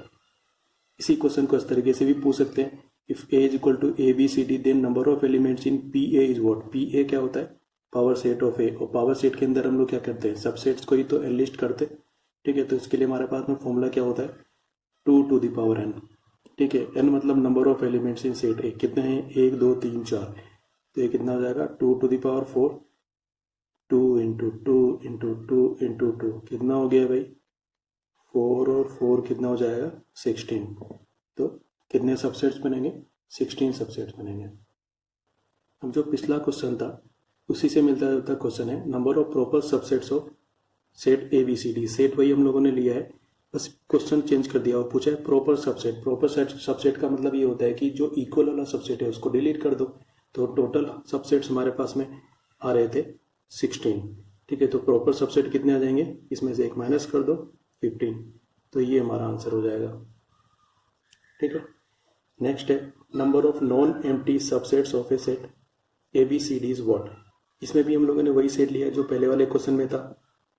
इसी क्वेश्चन को इस तरीके से भी पूछ सकते हैं, if a is equal to A B C D then number of elements in P A is what. P A क्या होता है, पावर सेट ऑफ ए, और पावर सेट के अंदर हम लोग क्या करते हैं, सबसेट्स को ही तो एनलिस्ट करते हैं। ठीक है, तो इसके लिए हमारे पास में फॉर्मूला क्या होता है, 2 टू द पावर n। ठीक है, n मतलब number of elements in set ए, कितने हैं, 1 2 3 4, तो ये कितना हो जाएगा 2 to the power 4, 2 into 2 into 2 into 2, कितना हो गया भाई 4 और 4 कितना हो जाएगा 16। तो कितने सबसेट्स बनेंगे, 16 सबसेट्स बनेंगे। अब जो पिछला क्वेश्चन था उसी से मिलता जुलता क्वेश्चन है, number of proper subsets of set A B C D. Set वही हम लोगों ने लिया है, बस क्वेश्चन चेंज कर दिया और पूछा है प्रॉपर सबसेट। प्रॉपर सबसेट का मतलब ये होता है कि जो इक्वल वाला सबसेट है उसको डिलीट कर दो। तो टोटल सबसेट्स हमारे पास में आ रहे थे 16। ठीक है, तो प्रॉपर सबसेट कितने आ जाएंगे, इसमें से एक माइनस कर दो 15, तो ये हमारा आंसर हो जाएगा। ठीक है, नेक्स्ट है number of non empty subsets of a set A B C D is what. इसमें भी हम लोगों ने वही सेट लिया है जो पहले वाले क्वेश्चन में था।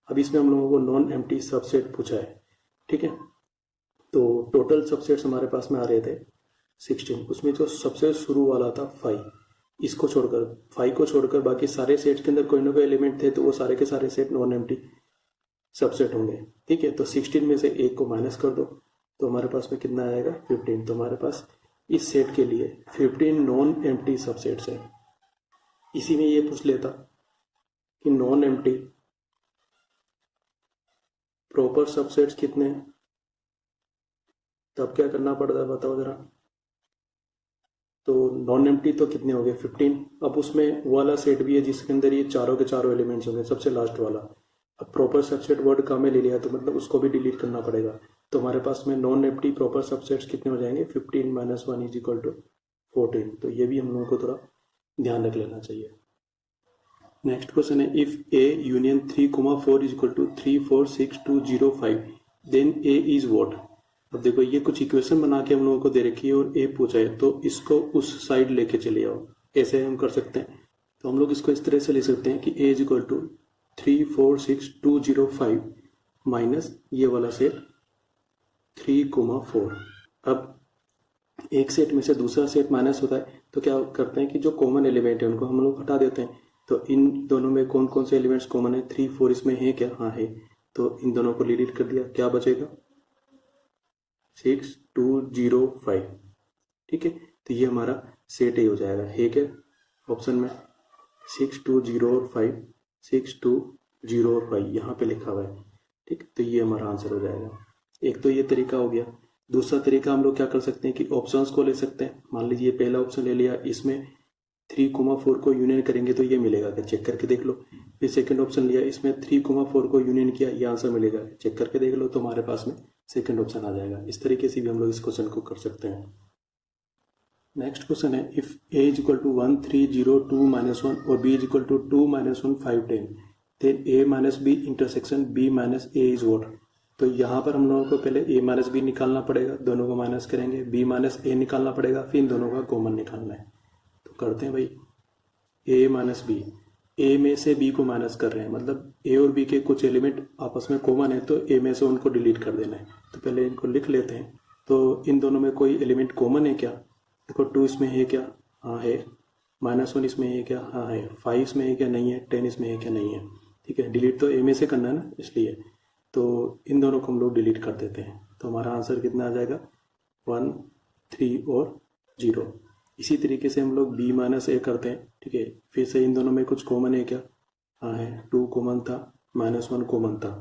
अब इसमें हम लोगों को नॉन एम्प्टी सबसेट पूछा है। ठीक है, तो टोटल सबसेट्स हमारे पास में आ रहे थे 16, उसमें जो सबसे शुरू वाला था 5, इसको छोड़कर 5 को छोड़कर बाकी सारे सेट्स के अंदर कोई ना कोई एलिमेंट थे, तो वो सारे के सारे सेट नॉन एम्प्टी सबसेट होंगे। ठीक है, तो 16 में से एक को माइनस कर दो तो हमारे पास में कितना आएगा 15। तो हमारे पास इस सेट के लिए 15 नॉन एम्प्टी सबसेट्स है। इसी में ये पूछ लेता कि नॉन एम्प्टी प्रॉपर सबसेट्स कितने हैं, तब क्या करना पड़ता है बताओ जरा। तो नॉन एम्प्टी तो कितने हो गए 15। अब उसमें वो वाला सेट भी है जिसके अंदर ये चारों के चारों एलिमेंट्स होंगे, सबसे लास्ट वाला। अब प्रॉपर सबसेट वर्ड काम में ले लिया तो मतलब उसको भी डिलीट करना पड़ेगा। तो हमारे पास में नॉन एम्प्टी प्रॉपर सबसेट्स कितने हो जाएंगे, 15 माइनस 1 इज इक्वल टू 14। तो ये भी हम लोगों को थोड़ा ध्यान रख लेना चाहिए। नेक्स्ट क्वेश्चन है, if A union 3,4 is equal to 3 4 6 2 0 5 then A is what. अब देखो ये कुछ इक्वेशन बना के हम लोगों को दे रखी है और ए पूछा है, तो इसको उस साइड लेके चले आओ। ऐसे हम कर सकते हैं, तो हम लोग इसको इस तरह से ले सकते हैं कि ए इज इक्वल टू 3 4 6 2 0 5 माइनस ये वाला सेट 3,4। अब एक सेट में से दूसरा सेट माइनस होता है तो क्या करते हैं कि जो कॉमन एलिमेंट है उनको हम लोग हटा देते हैं। तो इन दोनों में कौन कौन से एलिमेंट्स कॉमन है, 3 4 इसमें है क्या, हाँ है, तो इन दोनों को डिलीट कर दिया, क्या बचेगा 6 2 0 5। ठीक है, तो ये हमारा सेट ए हो जाएगा, है क्या ऑप्शन में 6 2 0 और 5, 6 2 0 और 5 यहाँ पे लिखा हुआ है। ठीक, तो ये हमारा आंसर हो जाएगा। एक तो ये तरीका हो गया। दूसरा तरीका हम लोग क्या कर सकते हैं कि ऑप्शंस को ले सकते हैं। मान लीजिए पहला ऑप्शन ले लिया, इसमें 3,4 को यूनियन करेंगे तो ये मिलेगा, क्या चेक करके देख लो। फिर सेकंड ऑप्शन लिया, इसमें 3,4 को यूनियन किया, ये आंसर मिलेगा, चेक करके देख लो, तो हमारे पास में सेकंड ऑप्शन आ जाएगा। इस तरीके से भी हम लोग इस क्वेश्चन को कर सकते हैं। नेक्स्ट क्वेश्चन है, if A is equal to 1 3 0 2 -1 और B is equal to 2 -1 5 10 then A minus B intersection B minus A is what. तो यहाँ पर हम लोगों को पहले ए माइनस बी निकालना पड़ेगा, दोनों को माइनस करेंगे, बी माइनस ए निकालना पड़ेगा, फिर इन दोनों का कॉमन निकालना है। तो करते हैं भाई, ए माइनस बी, ए में से बी को माइनस कर रहे हैं, मतलब ए और बी के कुछ एलिमेंट आपस में कॉमन है तो ए में से उनको डिलीट कर देना है। तो पहले इनको लिख लेते हैं। तो इन दोनों में कोई एलिमेंट कॉमन है क्या, देखो 2 इसमें है क्या, हाँ है, -1 इसमें है क्या, हाँ है, 5 इसमें है क्या, नहीं है, 10 इसमें है क्या, नहीं है। ठीक है, डिलीट तो ए में से करना है ना, इसलिए तो इन दोनों को हम लोग डिलीट कर देते हैं। तो हमारा आंसर कितना आ जाएगा 1 3 और 0। इसी तरीके से हम लोग b माइनस ए करते हैं। ठीक है, फिर से इन दोनों में कुछ कॉमन है क्या, हाँ है, 2 कॉमन था, -1 कॉमन था।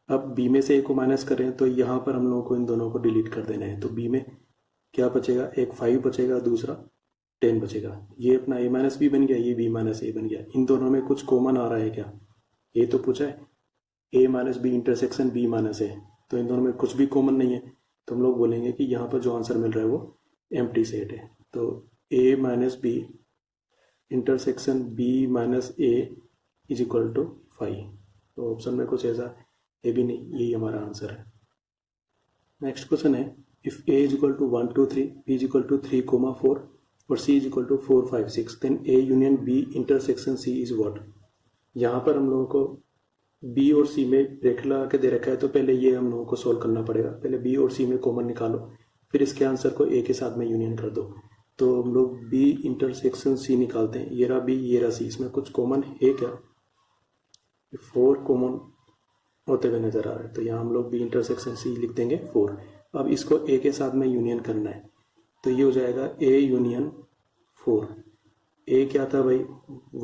अब b में से a को माइनस करें तो यहाँ पर हम लोगों को इन दोनों को डिलीट कर देना है। तो b में क्या बचेगा, एक 5 बचेगा, दूसरा 10 बचेगा। ये अपना a माइनस बी बन गया, ये b माइनस ए बन गया। इन दोनों में कुछ कॉमन आ रहा है क्या, ये तो पूछा है a minus B intersection b minus A, तो इन दोनों में कुछ भी कॉमन नहीं है। तो हम लोग बोलेंगे कि यहाँ पर जो आंसर मिल रहा है वो एम्प्टी सेट है। तो a minus B intersection b minus A is equal to 5। तो ऑप्शन में कुछ ऐसा है भी नहीं, यही हमारा आंसर है। नेक्स्ट क्वेश्चन है, if a is equal to 1 2 3, b is equal to 3 4 और c is equal to 4 5 6, then a union b intersection c is what. यहाँ पर हम लोगों को b और c में ब्रेक लगा के दे रखा है, तो पहले ये हम लोगों को सोल्व करना पड़ेगा। पहले b और c में कॉमन निकालो, फिर इसके आंसर को a के साथ में यूनियन कर दो। तो हम लोग b इंटरसेक्शन c निकालते हैं। ये रहा b, ये रहा c, इसमें कुछ कॉमन है क्या? 4 कॉमन होते हुए नजर आ रहा है, तो यहाँ हम लोग b इंटरसेक्शन c लिख देंगे 4। अब इसको a के साथ में यूनियन करना है, तो ये हो जाएगा a यूनियन 4। a क्या था भाई?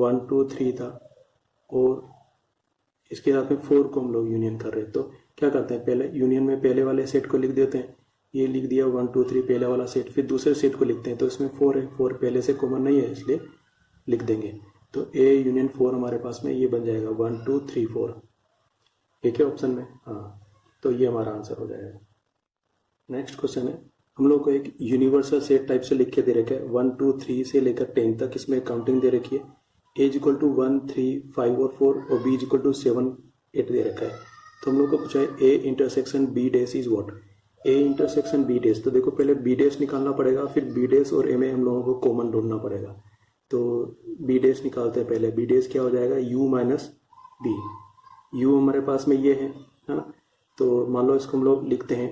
1 2 3 था, और इसके साथ में 4 को हम लोग यूनियन कर रहे हैं। तो क्या करते हैं, पहले यूनियन में पहले वाले सेट को लिख देते हैं। ये लिख दिया 1 2 3 पहले वाला सेट, फिर दूसरे सेट को लिखते हैं। तो इसमें 4 है, 4 पहले से कॉमन नहीं है इसलिए लिख देंगे। तो a यूनियन 4 हमारे पास में ये बन जाएगा 1 2 3 4। एक है ऑप्शन में, हाँ, तो ये हमारा आंसर हो जाएगा। नेक्स्ट क्वेश्चन है, हम लोग को एक यूनिवर्सल सेट टाइप से लिख के दे रखा है 1 2 3 से लेकर 10 तक। इसमें काउंटिंग दे रखी है, a इज इक्वल टू 1 3 5 और 4 और b इज इक्वल टू 7 8 दे रखा है। तो हम लोग को पूछा है a intersection b dash is what. a intersection b dash, तो देखो पहले b डैश निकालना पड़ेगा, फिर b डैश और a में हम लोगों को कॉमन ढूंढना पड़ेगा। तो b डैश निकालते हैं पहले। b डैश क्या हो जाएगा? u minus b। u हमारे पास में ये है ना, तो मान लो इसको हम लोग लिखते हैं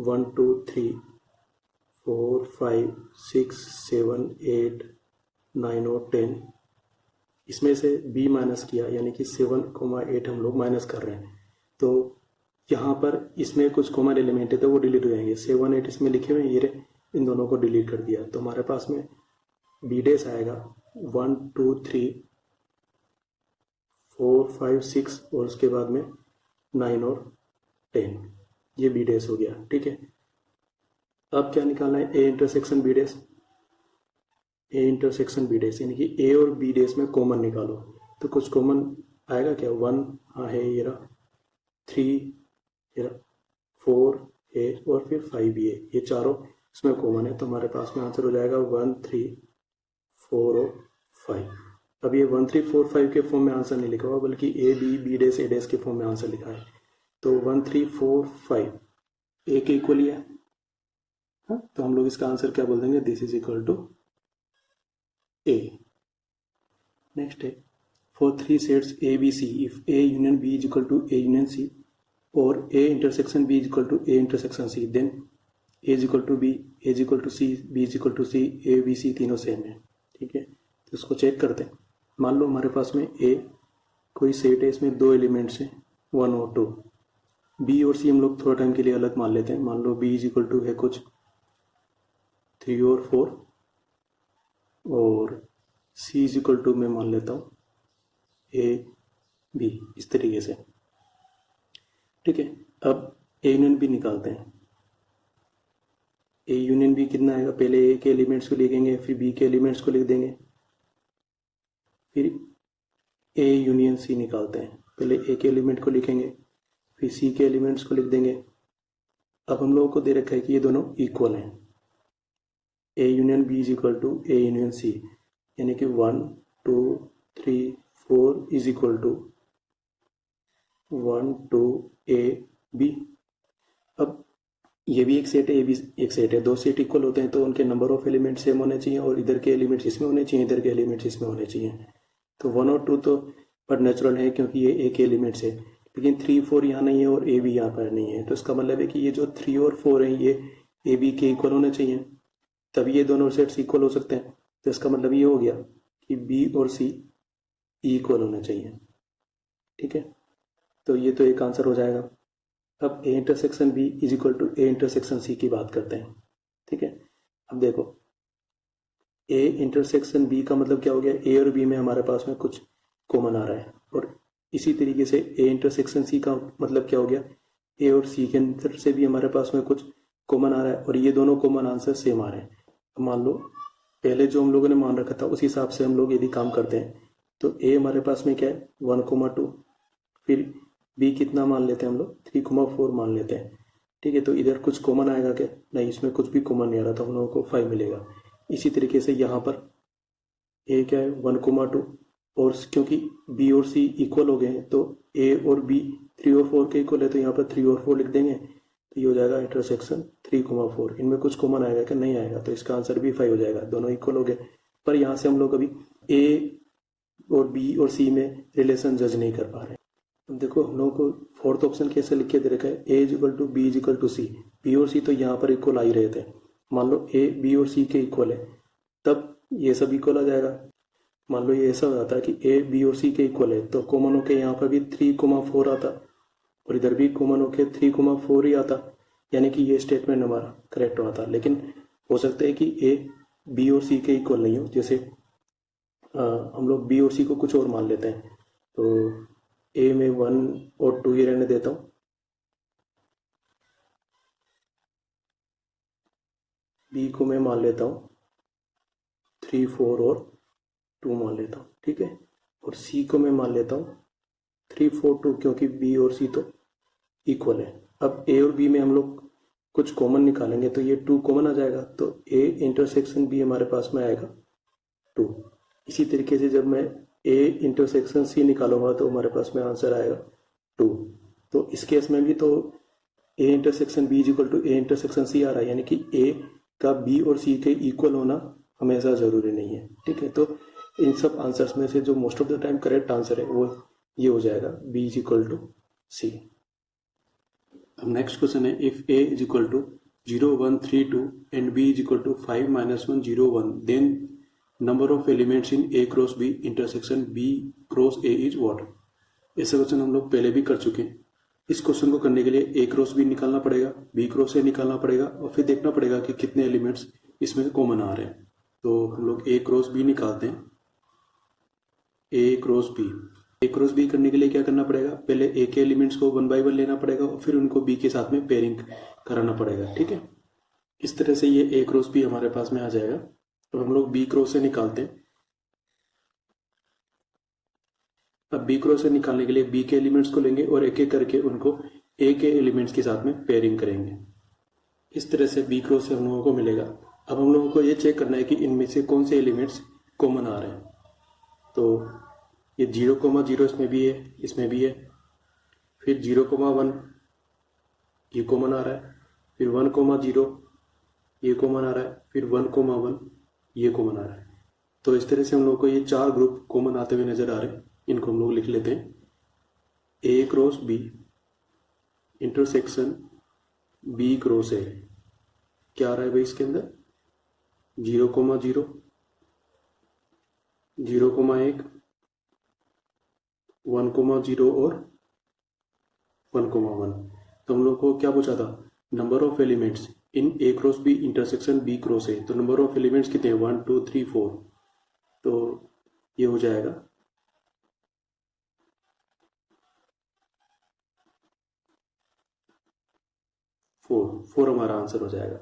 1 2 3 4 5 6 7 8 9 और 10। इसमें से b माइनस किया, यानी कि 7 8 हम लोग माइनस कर रहे हैं। तो यहाँ पर इसमें कुछ कॉमन एलिमेंट है तो वो डिलीट हो जाएंगे। 7 8 इसमें लिखे हुए हैं, ये इन दोनों को डिलीट कर दिया। तो हमारे पास में b डैश आएगा 1 2 3 4 5 6 और उसके बाद में 9 और 10, ये b डैश हो गया। ठीक है, अब क्या निकालना है? a intersection b dash. a intersection b dash यानी कि a और b डैश में कॉमन निकालो। तो कुछ कॉमन आएगा क्या? 1 हाँ है, ये रहा, 3 ये रहा, 4 है और फिर 5 भी है। ये चारों इसमें कॉमन है, तो हमारे पास में आंसर हो जाएगा 1 3 4 और 5। अब ये 1 3 4 5 के फॉर्म में आंसर नहीं लिखा हुआ, बल्कि a b dash a dash के फॉर्म में आंसर लिखा है। तो 1 3 4 5 a के इक्वल ही है, हाँ? तो हम लोग इसका आंसर क्या बोल देंगे? This is equal to a। Next है, for 3 sets a b c if a union b is equal to a union c और a intersection b is equal to a intersection c, then a is equal to b, a is equal to c, b is equal to c, a b c तीनों same है। ठीक है, तो इसको check करते हैं। मान लो हमारे पास में a कोई सेट है, इसमें 2 एलिमेंट्स हैं 1 और 2। b और c हम लोग थोड़ा टाइम के लिए अलग मान लेते हैं। मान लो b इज इक्वल टू है कुछ 3 और 4 और c इज इक्वल टू मैं मान लेता हूँ a b, इस तरीके से। ठीक है, अब a यूनियन b निकालते हैं। a यूनियन b कितना आएगा? पहले a के एलिमेंट्स को लिखेंगे, फिर b के एलिमेंट्स को लिख देंगे, फिर a यूनियन c निकालते हैं। पहले a के एलिमेंट को लिखेंगे, फिर c के एलिमेंट्स को लिख देंगे। अब हम लोगों को दे रखा है कि ये दोनों इक्वल हैं। a union b is equal to a union c, यानी कि 1 2 3 4 is equal to 1 2 a b। अब ये भी एक सेट है, ये भी एक सेट है। 2 सेट इक्वल होते हैं तो उनके नंबर ऑफ एलिमेंट सेम होने चाहिए, और इधर के एलिमेंट्स इसमें होने चाहिए, इधर के एलिमेंट्स इसमें होने चाहिए। तो 1 और 2 तो बट नेचुरल है क्योंकि ये एक एलिमेंट्स है, लेकिन 3 4 यहाँ नहीं है और a भी यहाँ पर नहीं है। तो इसका मतलब है कि ये जो 3 और 4 है ये a b के इक्वल होने चाहिए, तभी ये दोनों सेट्स इक्वल हो सकते हैं। तो इसका मतलब ये हो गया कि b और c इक्वल होना चाहिए। ठीक है, तो ये तो एक आंसर हो जाएगा। अब a intersection b is equal to a intersection c की बात करते हैं। ठीक है, अब देखो a इंटरसेक्शन b का मतलब क्या हो गया? a और b में हमारे पास में कुछ कॉमन आ रहा है, और इसी तरीके से a इंटरसेक्शन c का मतलब क्या हो गया? a और c के अंदर से भी हमारे पास में कुछ कॉमन आ रहा है, और ये दोनों कॉमन आंसर सेम आ रहे हैं। अब मान लो पहले जो हम लोगों ने मान रखा था उस हिसाब से हम लोग यदि काम करते हैं, तो a हमारे पास में क्या है? 1 2, फिर b कितना मान लेते हैं हम लोग? 3 4 मान लेते हैं। ठीक है, तो इधर कुछ कॉमन आएगा क्या? नहीं, इसमें कुछ भी कॉमन नहीं आ रहा, तो हम लोगों को 5 मिलेगा। इसी तरीके से यहाँ पर a क्या है? 1 2, और क्योंकि b और c इक्वल हो गए हैं तो a और b 3 और 4 के इक्वल है, तो यहाँ पर 3 और 4 लिख देंगे। तो ये हो जाएगा इंटरसेक्शन 3,4। इनमें कुछ कॉमन आएगा क्या? नहीं आएगा, तो इसका आंसर भी 5 हो जाएगा। दोनों इक्वल हो गए। पर यहाँ से हम लोग अभी ए और बी और सी में रिलेशन जज नहीं कर पा रहे हैं। अब देखो हम लोगों को फोर्थ ऑप्शन कैसे लिख के दे रखा है, A is equal to B is equal to C. B और सी तो यहाँ पर इक्वल आ ही रहे थे। मान लो ए बी और सी के इक्वल है, तब ये सब इक्वल आ जाएगा। मान लो ये ऐसा हो जाता है कि ए बी और सी के इक्वल है, तो कॉमन होके यहाँ पर भी 3,4 आता और इधर भी कॉमन होके 3,4 ही आता, यानी कि ये स्टेटमेंट हमारा करेक्ट आता। लेकिन हो सकता है कि ए बी और सी के इक्वल नहीं हो। जैसे हम लोग बी और सी को कुछ और मान लेते हैं, तो ए में 1 और 2 ही रहने देता हूँ। बी को मैं मान लेता हूँ 3, 4 और 2 मान लेता हूँ, ठीक है। और सी को मैं मान लेता हूँ 3, 4, 2, क्योंकि बी और सी तो इक्वल है। अब ए और बी में हम लोग कुछ कॉमन निकालेंगे, तो ये 2 कॉमन आ जाएगा, तो ए इंटरसेक्शन बी हमारे पास में आएगा 2। इसी तरीके से जब मैं ए इंटरसेक्शन सी निकालूंगा तो हमारे पास में आंसर आएगा 2। तो इस केस में भी तो A intersection B is equal to A intersection C आ रहा है, यानी कि ए का बी और सी के इक्वल होना हमेशा जरूरी नहीं है, ठीक है। तो इन सब आंसर्स में से जो most of the time correct answer है वो ये हो जाएगा, B is equal to C. अब नेक्स्ट क्वेश्चन है, if A is equal to 0, 1, 3, 2 and B is equal to 5, -1, 0, 1, then number of elements in A cross B intersection B cross A is what. ऐसा question हम लोग पहले भी कर चुके हैं। इस क्वेश्चन को करने के लिए ए क्रॉस बी निकालना पड़ेगा, बी क्रॉस ए निकालना पड़ेगा और फिर देखना पड़ेगा कि कितने एलिमेंट्स इसमें कॉमन आ रहे हैं। तो हम लोग ए क्रॉस बी निकालते हैं। A cross B, A cross B करने के लिए क्या करना पड़ेगा, पहले ए के एलिमेंट्स को 1 बाय 1 लेना पड़ेगा और फिर उनको बी के साथ में पेयरिंग कराना पड़ेगा, ठीक है। इस तरह से ये ए क्रॉस बी हमारे पास में आ जाएगा। तो हम लोग बी क्रॉस से निकालते हैं। अब बी क्रॉस से निकालने के लिए बी के एलिमेंट्स को लेंगे और एक एक करके उनको ए के एलिमेंट्स के साथ में पेयरिंग करेंगे। इस तरह से बी क्रॉस से हम लोगों को मिलेगा। अब हम लोगों को ये चेक करना है कि इनमें से कौन से एलिमेंट्स कॉमन आ रहे हैं। तो ये 0,0 इसमें भी है, इसमें भी है। फिर 0,1 ये कॉमन आ रहा है। फिर 1,0 ये कॉमन आ रहा है। फिर 1,1 ये कॉमन आ रहा है। तो इस तरह से हम लोग को ये 4 ग्रुप कॉमन आते हुए नजर आ रहे हैं। इनको हम लोग लिख लेते हैं, A cross B intersection B cross A. क्या आ रहा है भाई इसके अंदर, 0,0, 0,1, 1,0 और 1,1। तो हम लोग को क्या पूछा था, number of elements in A cross B intersection B cross A. तो नंबर ऑफ एलिमेंट्स कितने हैं, 1, 2, 3, 4। तो ये हो जाएगा 4 हमारा आंसर हो जाएगा।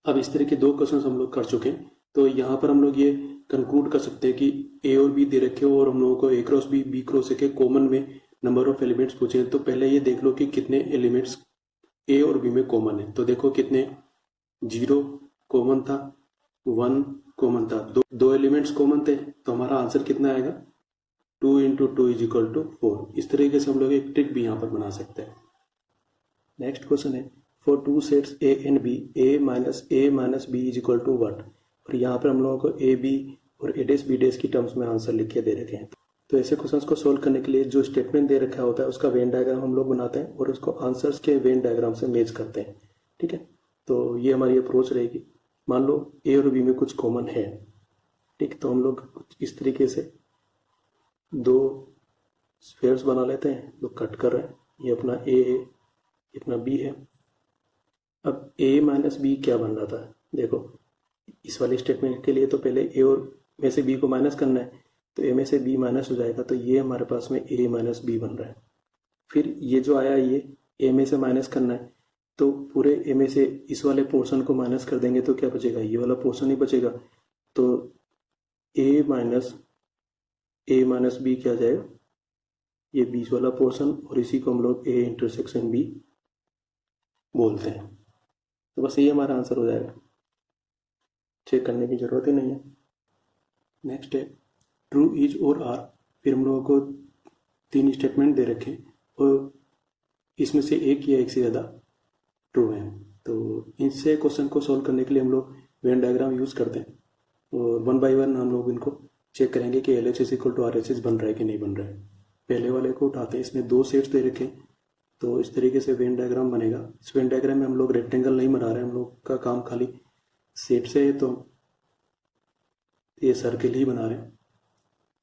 अब इस तरह के 2 क्वेश्चन हम लोग कर चुके हैं। तो यहाँ पर हम लोग ये कंक्लूड कर सकते हैं कि ए और बी दे रखे हो और हम लोगों को A cross B B cross A के कॉमन में नंबर ऑफ एलिमेंट्स पूछे हैं। तो पहले ये देख लो कि कितने एलिमेंट्स ए और बी में कॉमन है। तो देखो कितने, 0 कॉमन था, 1 कॉमन था, दो एलिमेंट्स कॉमन थे। तो हमारा आंसर कितना आएगा, 2 × 2 = 4। इस तरीके से हम लोग एक ट्रिक भी यहाँ पर बना सकते हैं। नेक्स्ट क्वेश्चन है, for 2 sets A and B a - b = what। और यहाँ पर हम लोगों को ए बी और ए डैश बी डैश की टर्म्स में आंसर लिख के दे रखे हैं। तो ऐसे क्वेश्चंस को सोल्व करने के लिए जो स्टेटमेंट दे रखा होता है उसका वेन डायग्राम हम लोग बनाते हैं और उसको आंसर्स के वेन डायग्राम से मैच करते हैं, ठीक है। तो ये हमारी अप्रोच रहेगी। मान लो ए और बी में कुछ कॉमन है, ठीक। तो हम लोग कुछ इस तरीके से 2 स्फेयर्स बना लेते हैं, जो कट कर रहे हैं। ये अपना ए है, इतना बी है। अब a - b क्या बन रहा था, देखो इस वाले स्टेटमेंट के लिए तो पहले a और में से b को माइनस करना है। तो a में से b माइनस हो जाएगा, तो ये हमारे पास में a - b बन रहा है। फिर ये जो आया ये a में से माइनस करना है, तो पूरे a में से इस वाले पोर्शन को माइनस कर देंगे तो क्या बचेगा, ये वाला पोर्शन ही बचेगा। तो a - b क्या जाएगा, ये बीच वाला पोर्शन, और इसी को हम लोग a इंटरसेक्शन b बोलते हैं। तो बस ये हमारा आंसर हो जाएगा, चेक करने की जरूरत ही नहीं है। नेक्स्ट है ट्रू इज और आर। फिर हम लोगों को 3 स्टेटमेंट दे रखे और इसमें से एक या एक से ज़्यादा ट्रू हैं। तो इससे क्वेश्चन को सॉल्व करने के लिए हम लोग वेन डायग्राम यूज़ करते हैं और वन बाय वन हम लोग इनको चेक करेंगे कि L H S equal to R H S बन रहा है कि नहीं बन रहा है। पहले वाले को उठाते हैं, इसमें 2 सेट्स दे रखे, तो इस तरीके से वेन डायग्राम बनेगा। इस वेन डायग्राम में हम लोग रेक्टेंगल नहीं बना रहे हैं, हम लोग का काम खाली सेट से है, तो ये सर्किल ही बना रहे हैं।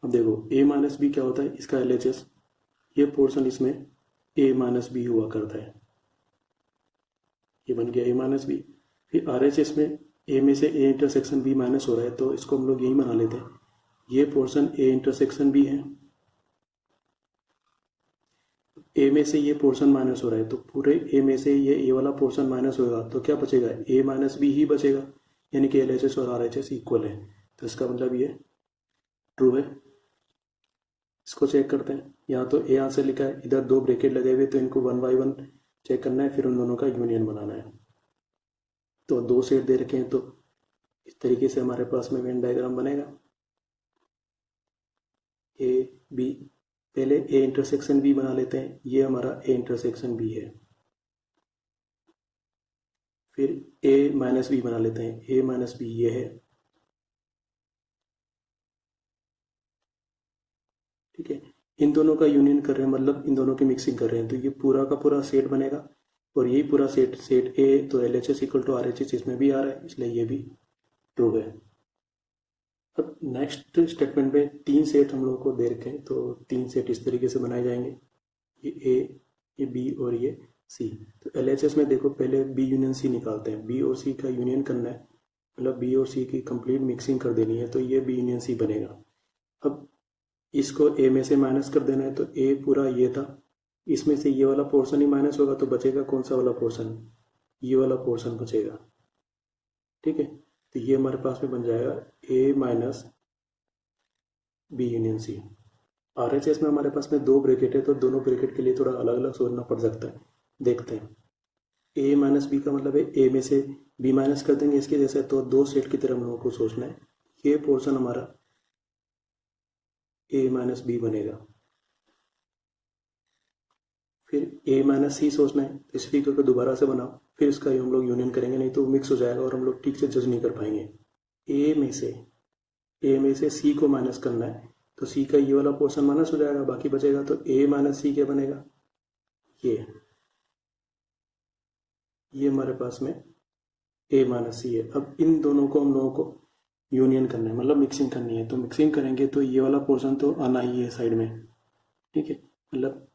अब देखो ए माइनस बी क्या होता है, इसका एल एच एस, ये पोर्शन इसमें ए माइनस बी हुआ करता है, ये बन गया ए माइनस बी। फिर आर एच एस में ए में से ए इंटरसेक्शन बी माइनस हो रहा है, तो इसको हम लोग यही बना लेते हैं, ये पोर्शन ए इंटरसेक्शन बी है, ए में से ये पोर्शन माइनस हो रहा है, तो पूरे ए में से ये ए वाला पोर्शन माइनस होगा, तो क्या बचेगा, ए माइनस बी ही बचेगा, यानी कि एल एच एस और आर एच एस इक्वल है। तो इसका मतलब ये ट्रू है। इसको चेक करते हैं, यहाँ तो ए आंसर लिखा है, इधर 2 ब्रैकेट लगे हुए, तो इनको वन बाय वन चेक करना है, फिर उन दोनों का यूनियन बनाना है। तो 2 सेट दे रखे हैं, तो इस तरीके से हमारे पास में वेन डायग्राम बनेगा। ए बी, पहले ए इंटरसेक्शन बी बना लेते हैं, ये हमारा ए इंटरसेक्शन बी है। फिर ए माइनस बी बना लेते हैं, ए माइनस बी ये है, ठीक है। इन दोनों का यूनियन कर रहे हैं, मतलब इन दोनों की मिक्सिंग कर रहे हैं, तो ये पूरा का पूरा सेट बनेगा, और यही पूरा सेट सेट ए, तो L H S equal to R H S इसमें भी आ रहा है, इसलिए ये भी ट्रू है। अब नेक्स्ट स्टेटमेंट में 3 सेट हम लोगों को दे रखे हैं, तो 3 सेट इस तरीके से बनाए जाएंगे, ये ए, ये बी और ये सी। तो एल एच एस में देखो पहले बी यूनियन सी निकालते हैं, बी और सी का यूनियन करना है, मतलब बी और सी की कंप्लीट मिक्सिंग कर देनी है, तो ये बी यूनियन सी बनेगा। अब इसको ए में से माइनस कर देना है, तो ए पूरा ये था, इसमें से ये वाला पोर्शन ही माइनस होगा, तो बचेगा कौन सा वाला पोर्शन, ये वाला पोर्शन बचेगा, ठीक है। तो ये हमारे पास में बन जाएगा A minus B union C. R H S में हमारे पास में 2 ब्रैकेट है, तो दोनों ब्रैकेट के लिए थोड़ा अलग अलग सोचना पड़ सकता है, देखते हैं। ए माइनस बी का मतलब है ए में से बी माइनस कर देंगे इसके जैसे, तो 2 सेट की तरह हम लोगों को सोचना है, ये पोर्शन हमारा ए माइनस बी बनेगा। फिर ए माइनस सी सोचना है, इस फिगर को दोबारा से बनाओ, फिर इसका हम लोग यूनियन करेंगे, नहीं तो मिक्स हो जाएगा और हम लोग ठीक से जज नहीं कर पाएंगे। ए में से सी को माइनस करना है, तो सी का ये वाला पोर्शन माइनस हो जाएगा, बाकी बचेगा, तो ए माइनस सी क्या बनेगा, ये हमारे पास में ए माइनस सी है। अब इन दोनों को हम लोगों को यूनियन करना है, मतलब मिक्सिंग करनी है, तो मिक्सिंग करेंगे तो ये वाला पोर्शन तो आना ही है साइड में, ठीक है, मतलब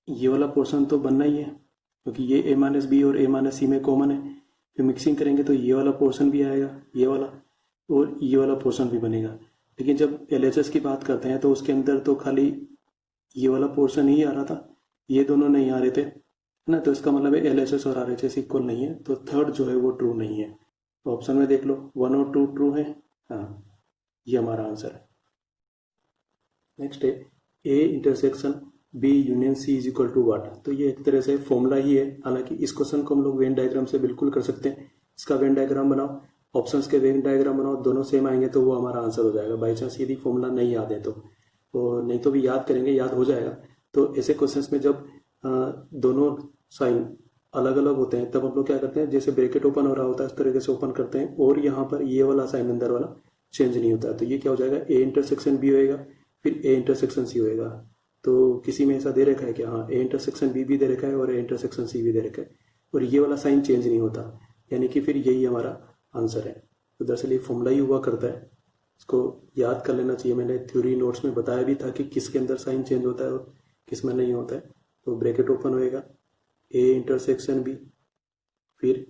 ये वाला पोर्शन तो बनना ही है, क्योंकि ये ए माइनस बी और ए माइनस सी में कॉमन है। फिर मिक्सिंग करेंगे तो ये वाला पोर्शन भी आएगा, ये वाला, और ये वाला पोर्शन भी बनेगा। लेकिन जब एल एच एस की बात करते हैं, तो उसके अंदर तो खाली ये वाला पोर्शन ही आ रहा था, ये दोनों नहीं आ रहे थे, है ना, तो इसका मतलब है एल एच एस और आर एच एस इक्वल नहीं है, तो थर्ड जो है वो ट्रू नहीं है। ऑप्शन में देख लो 1 और 2 ट्रू है, हाँ, ये हमारा आंसर है। नेक्स्ट है A intersection B union C is equal to what. तो ये एक तरह से फॉर्मूला ही है, हालांकि इस क्वेश्चन को हम लोग वेन डायग्राम से बिल्कुल कर सकते हैं। इसका वेन डायग्राम बनाओ, ऑप्शंस के वेन डायग्राम बनाओ, दोनों सेम आएंगे तो वो हमारा आंसर हो जाएगा। बाई चांस यदि फॉर्मूला नहीं याद है तो नहीं तो भी याद करेंगे, याद हो जाएगा। तो ऐसे क्वेश्चंस में जब दोनों साइन अलग अलग होते हैं, तब हम लोग क्या करते हैं, जैसे ब्रैकेट ओपन हो रहा होता है इस तरीके से ओपन करते हैं, और यहाँ पर ये वाला साइन अंदर वाला चेंज नहीं होता है, तो ये क्या हो जाएगा, ए इंटरसेक्शन बी होएगा, फिर ए इंटरसेक्शन सी होएगा। तो किसी में ऐसा दे रखा है कि हाँ ए इंटरसेक्शन बी भी दे रखा है और ए इंटरसेक्शन सी भी दे रखा है, और ये वाला साइन चेंज नहीं होता, यानी कि फिर यही हमारा आंसर है। तो दरअसल ये फॉर्मूला ही हुआ करता है, इसको याद कर लेना चाहिए। मैंने थ्योरी नोट्स में बताया भी था कि किसके अंदर साइन चेंज होता है और किस में नहीं होता है। तो ब्रैकेट ओपन होएगा, ए इंटरसेक्शन बी, फिर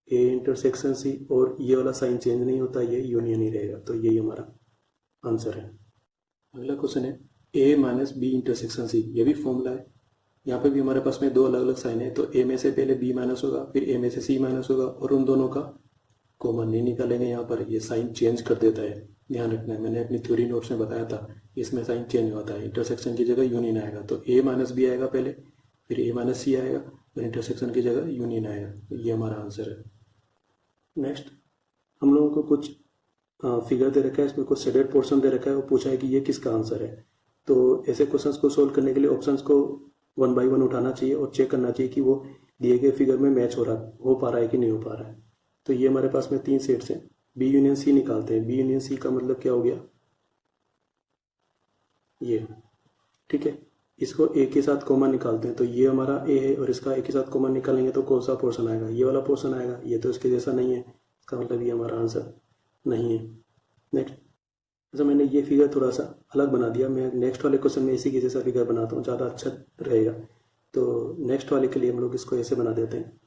ए इंटरसेक्शन सी, और ये वाला साइन चेंज नहीं होता, ये यूनियन ही रहेगा, तो यही हमारा आंसर है। अगला क्वेश्चन है ए माइनस बी इंटरसेक्शन सी, ये भी फॉर्मूला है। यहाँ पे भी हमारे पास में 2 अलग अलग साइन है, तो ए में से पहले बी माइनस होगा, फिर ए में से सी माइनस होगा, और उन दोनों का कॉमन नहीं निकालेंगे। यहाँ पर ये साइन चेंज कर देता है, ध्यान रखना है, मैंने अपनी थ्योरी नोट्स में बताया था, इसमें साइन चेंज होता है, इंटरसेक्शन की जगह यूनियन आएगा, तो ए माइनस बी आएगा पहले, फिर ए माइनस सी आएगा, फिर इंटरसेक्शन की जगह यूनियन आएगा, तो ये हमारा आंसर है। नेक्स्ट हम लोगों को कुछ फिगर दे रखा है, इसमें कुछ शेडेड पोर्शन दे रखा है, और पूछा है कि ये किसका आंसर है। तो ऐसे क्वेश्चंस को सोल्व करने के लिए ऑप्शंस को वन बाई वन उठाना चाहिए और चेक करना चाहिए कि वो दिए गए फिगर में मैच हो पा रहा है कि नहीं हो पा रहा है। तो ये हमारे पास में 3 सेट्स हैं। बी यूनियन सी निकालते हैं। बी यूनियन सी का मतलब क्या हो गया, ये, ठीक है। इसको ए के साथ कॉमन निकालते हैं, तो ये हमारा ए है और इसका ए के साथ कॉमन निकालेंगे तो कौन सा पोर्शन आएगा, ये वाला पोर्शन आएगा। ये तो इसके जैसा नहीं है, इसका मतलब ये हमारा आंसर नहीं है। नेक्स्ट, अच्छा मैंने ये फिगर थोड़ा सा अलग बना दिया, मैं नेक्स्ट वाले क्वेश्चन में इसी के जैसा फिगर बनाता हूँ, ज़्यादा अच्छा रहेगा। तो नेक्स्ट वाले के लिए हम लोग इसको ऐसे बना देते हैं,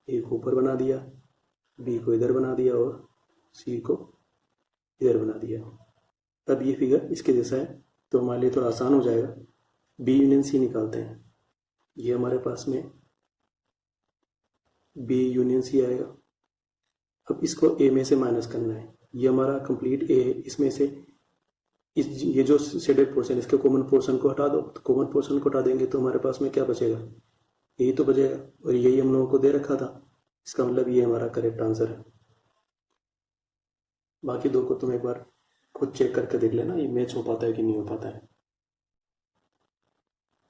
ए को ऊपर बना दिया, बी को इधर बना दिया और सी को इधर बना दिया। अब ये फिगर इसके जैसा है तो हमारे लिए थोड़ा आसान हो जाएगा। बी यूनियन सी निकालते हैं। ये हमारे पास में बी यूनियन सी आएगा। अब इसको ए में से माइनस करना है। ये हमारा कंप्लीट ए है, इसमें से ये जो शेडेड पोर्शन, इसके कॉमन पोर्शन को हटा दो। तो कॉमन पोर्शन को हटा देंगे तो हमारे पास में क्या बचेगा, यही तो बचेगा, और यही हम लोगों को दे रखा था। इसका मतलब ये हमारा करेक्ट आंसर है। बाकी दो को तुम एक बार खुद चेक करके देख लेना, ये मैच हो पाता है कि नहीं हो पाता है।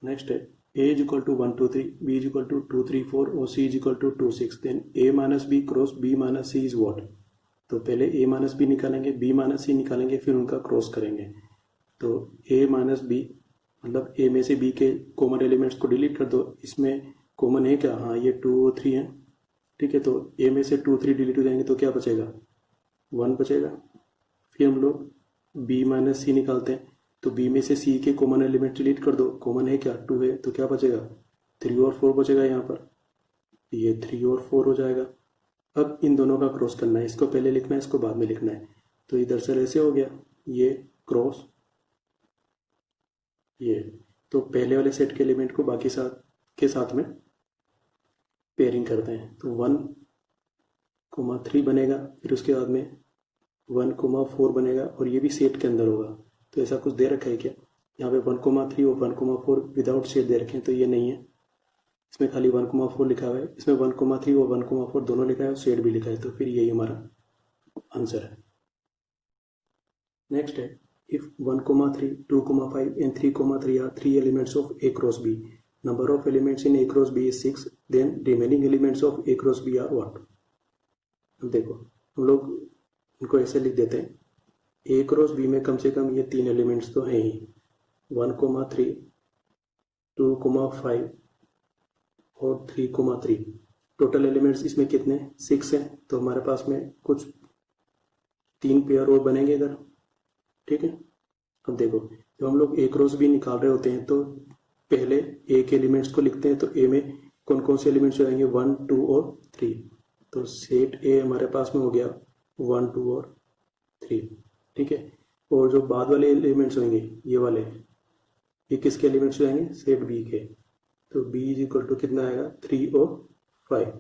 नेक्स्ट है a is equal to 1 2 3, b is equal to 2 3 4 और c is equal to 2 6, then a minus b cross b minus c is what। तो पहले a minus b निकालेंगे, b minus c निकालेंगे, फिर उनका क्रॉस करेंगे। तो a minus b मतलब a में से b के कॉमन एलिमेंट्स को डिलीट कर दो। इसमें कॉमन है क्या, हाँ ये 2 और 3 है, ठीक है। तो a में से 2 3 डिलीट हो जाएंगे तो क्या बचेगा, 1 बचेगा। फिर हम लोग b माइनस सी निकालते हैं, तो b में से c के कॉमन एलिमेंट डिलीट कर दो। कॉमन है क्या, 2 है, तो क्या बचेगा, 3 और 4 बचेगा। यहाँ पर ये 3 और 4 हो जाएगा। अब इन दोनों का क्रॉस करना है, इसको पहले लिखना है, इसको बाद में लिखना है। तो इधर से ऐसे हो गया, ये क्रॉस ये। तो पहले वाले सेट के एलिमेंट को बाकी के साथ में पेयरिंग करते हैं। तो 1,3 बनेगा, फिर उसके बाद में 1,4 बनेगा, और ये भी सेट के अंदर होगा। तो ऐसा कुछ दे रखा है क्या, यहाँ पे 1,3 और 1,4 विदाउट सेट दे रखे हैं, तो ये नहीं है। इसमें खाली 1,4 लिखा हुआ है, इसमें 1,3 और 1,4 दोनों लिखा है और सेट भी लिखा है, तो फिर यही हमारा आंसर है। नेक्स्ट है, if 1,3 2,5 and 3,3 are 3 elements of a cross b, number of elements in a cross b is 6, then remaining elements of a cross b are what. अब देखो हम लोग इनको ऐसे लिख देते हैं, ए क्रॉस बी में कम से कम ये 3 एलिमेंट्स तो हैं ही, 1,3 2,5 और 3,3। टोटल एलिमेंट्स इसमें कितने, 6 हैं। तो हमारे पास में कुछ 3 पेयर और बनेंगे इधर, ठीक है। अब देखो जब हम लोग ए क्रॉस बी निकाल रहे होते हैं तो पहले ए के एलिमेंट्स को लिखते हैं। तो ए में कौन कौन से एलिमेंट्स हो जाएंगे, 1 2 और 3। तो सेट ए हमारे पास में हो गया 1 2 और 3, ठीक है। और जो बाद वाले एलिमेंट्स होंगे ये वाले, ये किसके एलिमेंट्स हो जाएंगे, सेट बी के। तो बी इज इक्वल टू कितना आएगा, 3 और 5,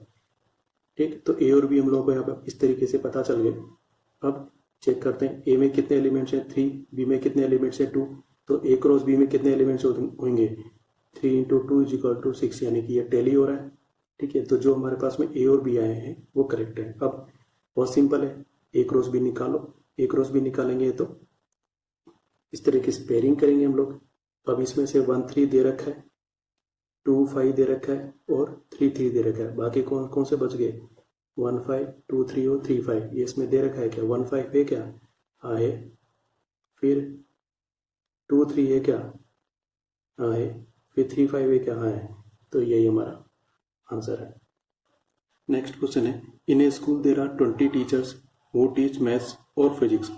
ठीक। तो ए और बी हम लोगों को यहाँ पर इस तरीके से पता चल गए। अब चेक करते हैं, ए में कितने एलिमेंट्स हैं, 3, बी में कितने एलिमेंट्स हैं, 2। तो ए क्रॉस बी में कितने एलिमेंट्स होंगे, 3 × 2 इज इक्वल टू 6, यानी कि ये टैली हो रहा है, ठीक है। तो जो हमारे पास में ए और बी आए हैं वो करेक्ट है। अब बहुत सिंपल है, ए क्रॉस बी निकालो। ए क्रॉस बी निकालेंगे तो इस तरीके से पेयरिंग करेंगे हम लोग। अब इसमें से 1 3 दे रखा है, 2 5 दे रखा है और 3 3 दे रखा है। बाकी कौन कौन से बच गए, 1 5 2 3 और 3 5। ये इसमें दे रखा है क्या, 1 5 है क्या, हाँ है। फिर 2 3 है क्या, हाँ है। फिर 3 5 है क्या, हाँ है। तो यही हमारा आंसर है। नेक्स्ट क्वेश्चन है, in a school there are 20 teachers who teach maths or physics.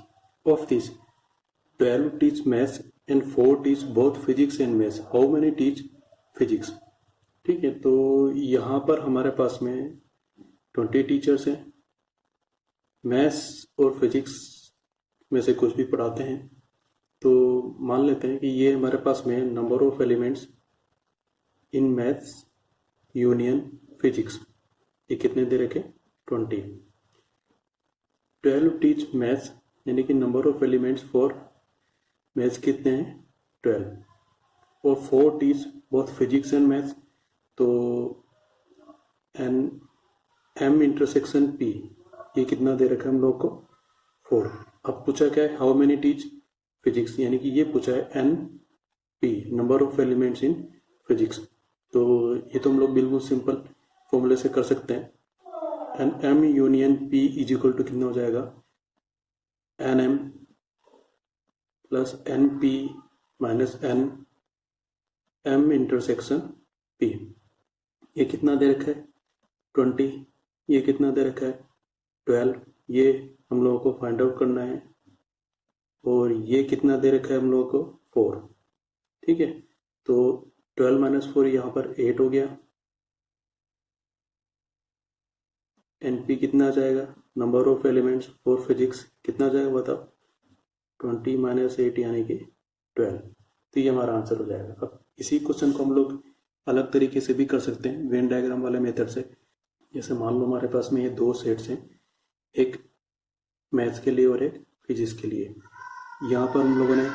Of these, 12 teach maths and 4 teach both physics and maths. How many teach physics? ठीक है, तो यहाँ पर हमारे पास में 20 टीचर्स हैं, मैथ्स और फिजिक्स में से कुछ भी पढ़ाते हैं। तो मान लेते हैं कि ये हमारे पास में number of elements in maths union physics, ये कितने दे रखे, 20। 12 टीच मैथ्स, यानी कि number of elements for maths कितने हैं, 12। और 4 teach both physics and maths, तो एन एम इंटरसेक्शन पी, ये कितना दे रखा है हम लोग को, 4। अब पूछा क्या है, हाउ मेनी टीच फिजिक्स, यानी कि ये पूछा है n P, number of elements in physics. तो ये तो हम लोग बिल्कुल सिंपल फॉर्मूले से कर सकते हैं। N M union P is equal to कितना हो जाएगा, n M plus n P minus n M intersection P। ये कितना दे रखा है 20, ये कितना दे रखा है 12, ये हम लोगों को फाइंड आउट करना है, और ये कितना दे रखा है हम लोगों को 4। ठीक है, तो 12 माइनस 4 यहाँ पर 8 हो गया। एनपी कितना आ जाएगा, number of elements for physics कितना आ जाएगा बताओ, 20 माइनस 8 यानी कि 12। तो ये हमारा आंसर हो जाएगा। अब इसी क्वेश्चन को हम लोग अलग तरीके से भी कर सकते हैं, वेन डायग्राम वाले मेथड से। जैसे मान लो हमारे पास में ये दो सेट्स हैं, एक मैथ्स के लिए और एक फिजिक्स के लिए। यहाँ पर हम लोगों ने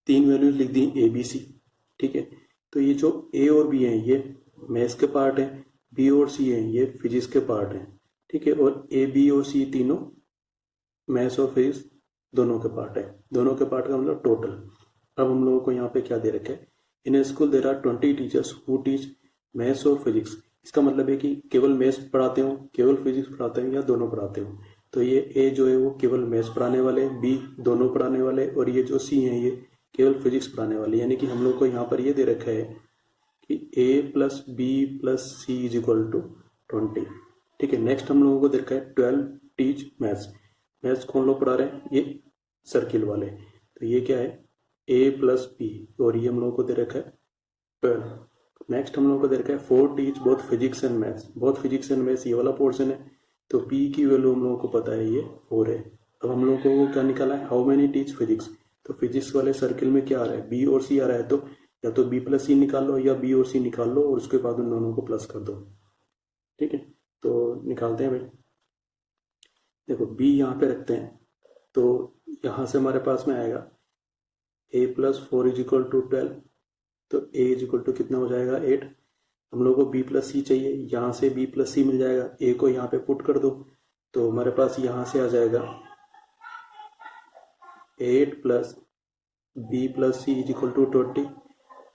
3 वैल्यूज लिख दी ए बी सी। ठीक है, तो ये जो ए और बी हैं ये मैथ्स के पार्ट हैं, बी और सी हैं ये फिजिक्स के पार्ट हैं। ठीक है, और ए बी और सी तीनों मैथ्स और फिजिक्स दोनों के पार्ट है। दोनों के पार्ट का मतलब टोटल। अब हम लोगों को यहाँ पे क्या दे रखा है, in school there are 20 teachers who teach maths और फिजिक्स। इसका मतलब है कि केवल मैथ्स पढ़ाते हो, केवल फिजिक्स पढ़ाते हो, या दोनों पढ़ाते हो। तो ये ए जो है वो केवल मैथ्स पढ़ाने वाले, बी दोनों पढ़ाने वाले, और ये जो सी है ये केवल फिजिक्स पढ़ाने वाले। यानी कि हम लोग को यहाँ पर ये दे रखा है कि A plus B plus C is equal to 20। ठीक है, नेक्स्ट हम लोगों को दे रखा है 12 टीच मैथ्स। मैथ्स कौन लोग पढ़ा रहे हैं, ये सर्किल वाले। तो ये क्या है ए प्लस बी, और ये हम लोगों को दे रखा है 12। नेक्स्ट हम लोगों को दे रखा है 4 teach both physics and maths. Both physics and maths ये वाला पोर्शन है, तो पी की वैल्यू हम लोगों को पता है ये 4 है। अब हम लोगों को क्या निकाला है, हाउ मेनी टीच फिजिक्स। तो फिजिक्स वाले सर्किल में क्या आ रहा है, बी और सी आ रहा है, तो या तो बी प्लस सी निकाल लो या बी और सी निकाल लो, और उसके बाद उन दोनों को प्लस कर दो। ठीक है, तो निकालते हैं भाई। देखो बी यहाँ पे रखते हैं, तो यहाँ से हमारे पास में आएगा ए प्लस 4 इज इक्वल टू 12। तो ए इज इक्वल टू कितना हो जाएगा 8। हम लोग को बी प्लस सी चाहिए, यहाँ से बी प्लस सी मिल जाएगा, ए को यहाँ पे पुट कर दो, तो हमारे पास यहाँ से आ जाएगा 8 plus B plus C is equal to 20।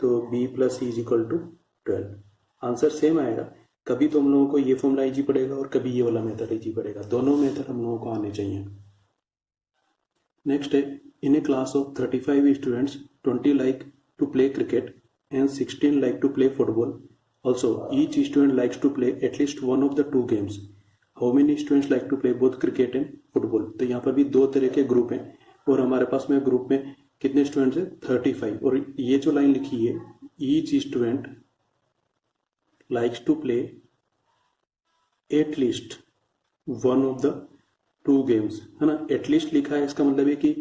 तो B plus C is equal to 12। Answer same आएगा। कभी तो हम लोगों को ये फॉर्मूला इजी पड़ेगा और कभी ये वाला मेथड इजी पड़ेगा, दोनों मेथड हम लोगों को आने चाहिए। नेक्स्ट है, in a class of 35 students 20 like to play cricket and 16 like to play football. Also each student likes to play at least one of the 2 games. How many students like to play both cricket and football. तो यहाँ पर भी 2 तरह के group हैं, और हमारे पास में ग्रुप में कितने स्टूडेंट्स हैं 35। और ये जो लाइन लिखी है, each student likes to play at least one of the 2 games, है ना। एटलीस्ट लिखा है, इसका मतलब है कि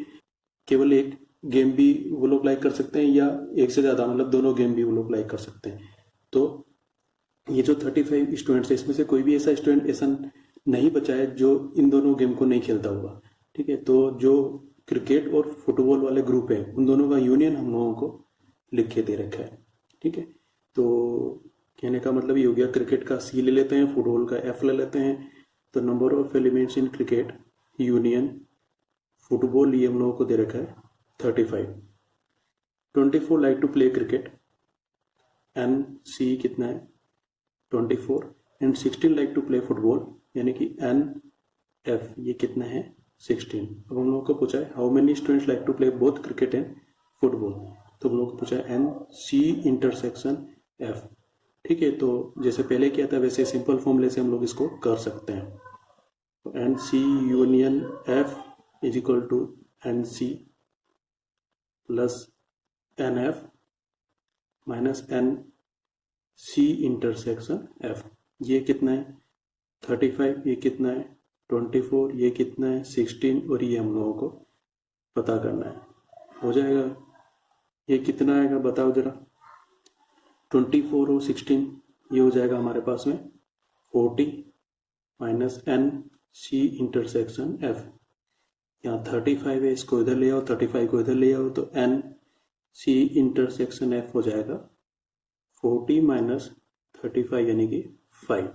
केवल एक गेम भी वो लोग लाइक कर सकते हैं, या एक से ज्यादा, मतलब दोनों गेम भी वो लोग लाइक कर सकते हैं। तो ये जो 35 स्टूडेंट्स है, इसमें से कोई भी ऐसा स्टूडेंट ऐसा नहीं बचा है जो इन दोनों गेम को नहीं खेलता होगा। ठीक है, तो जो क्रिकेट और फुटबॉल वाले ग्रुप है, उन दोनों का यूनियन हम लोगों को लिख के दे रखा है। ठीक है, तो कहने का मतलब ये हो गया, क्रिकेट का सी ले लेते हैं, फुटबॉल का एफ ले लेते हैं। तो number of elements in cricket union football, ये हम लोगों को दे रखा है 35। 24 like to play cricket, n C कितना है 24, and 16 like to play football, यानी कि एन एफ ये कितना है 16। अब हम लोगों को पूछा है how many students like to play both cricket and football. तो हम लोगों को पूछा है एन सी इंटरसेक्शन एफ। ठीक है, तो जैसे पहले किया था वैसे सिंपल फॉर्मूले से हम लोग इसको कर सकते हैं। तो n C union F is equal to n C plus n F minus n C intersection F. ये कितना है 35, ये कितना है 24, ये कितना है 16, और ये हम लोगों को पता करना है। हो जाएगा, ये कितना आएगा बताओ जरा, 24 और 16, ये हो जाएगा हमारे पास में 40 minus n C intersection F. यहाँ 35 है, इसको इधर ले आओ, 35 को इधर ले आओ, तो एन सी इंटरसेक्शन एफ हो जाएगा 40 माइनस 35 यानी कि 5।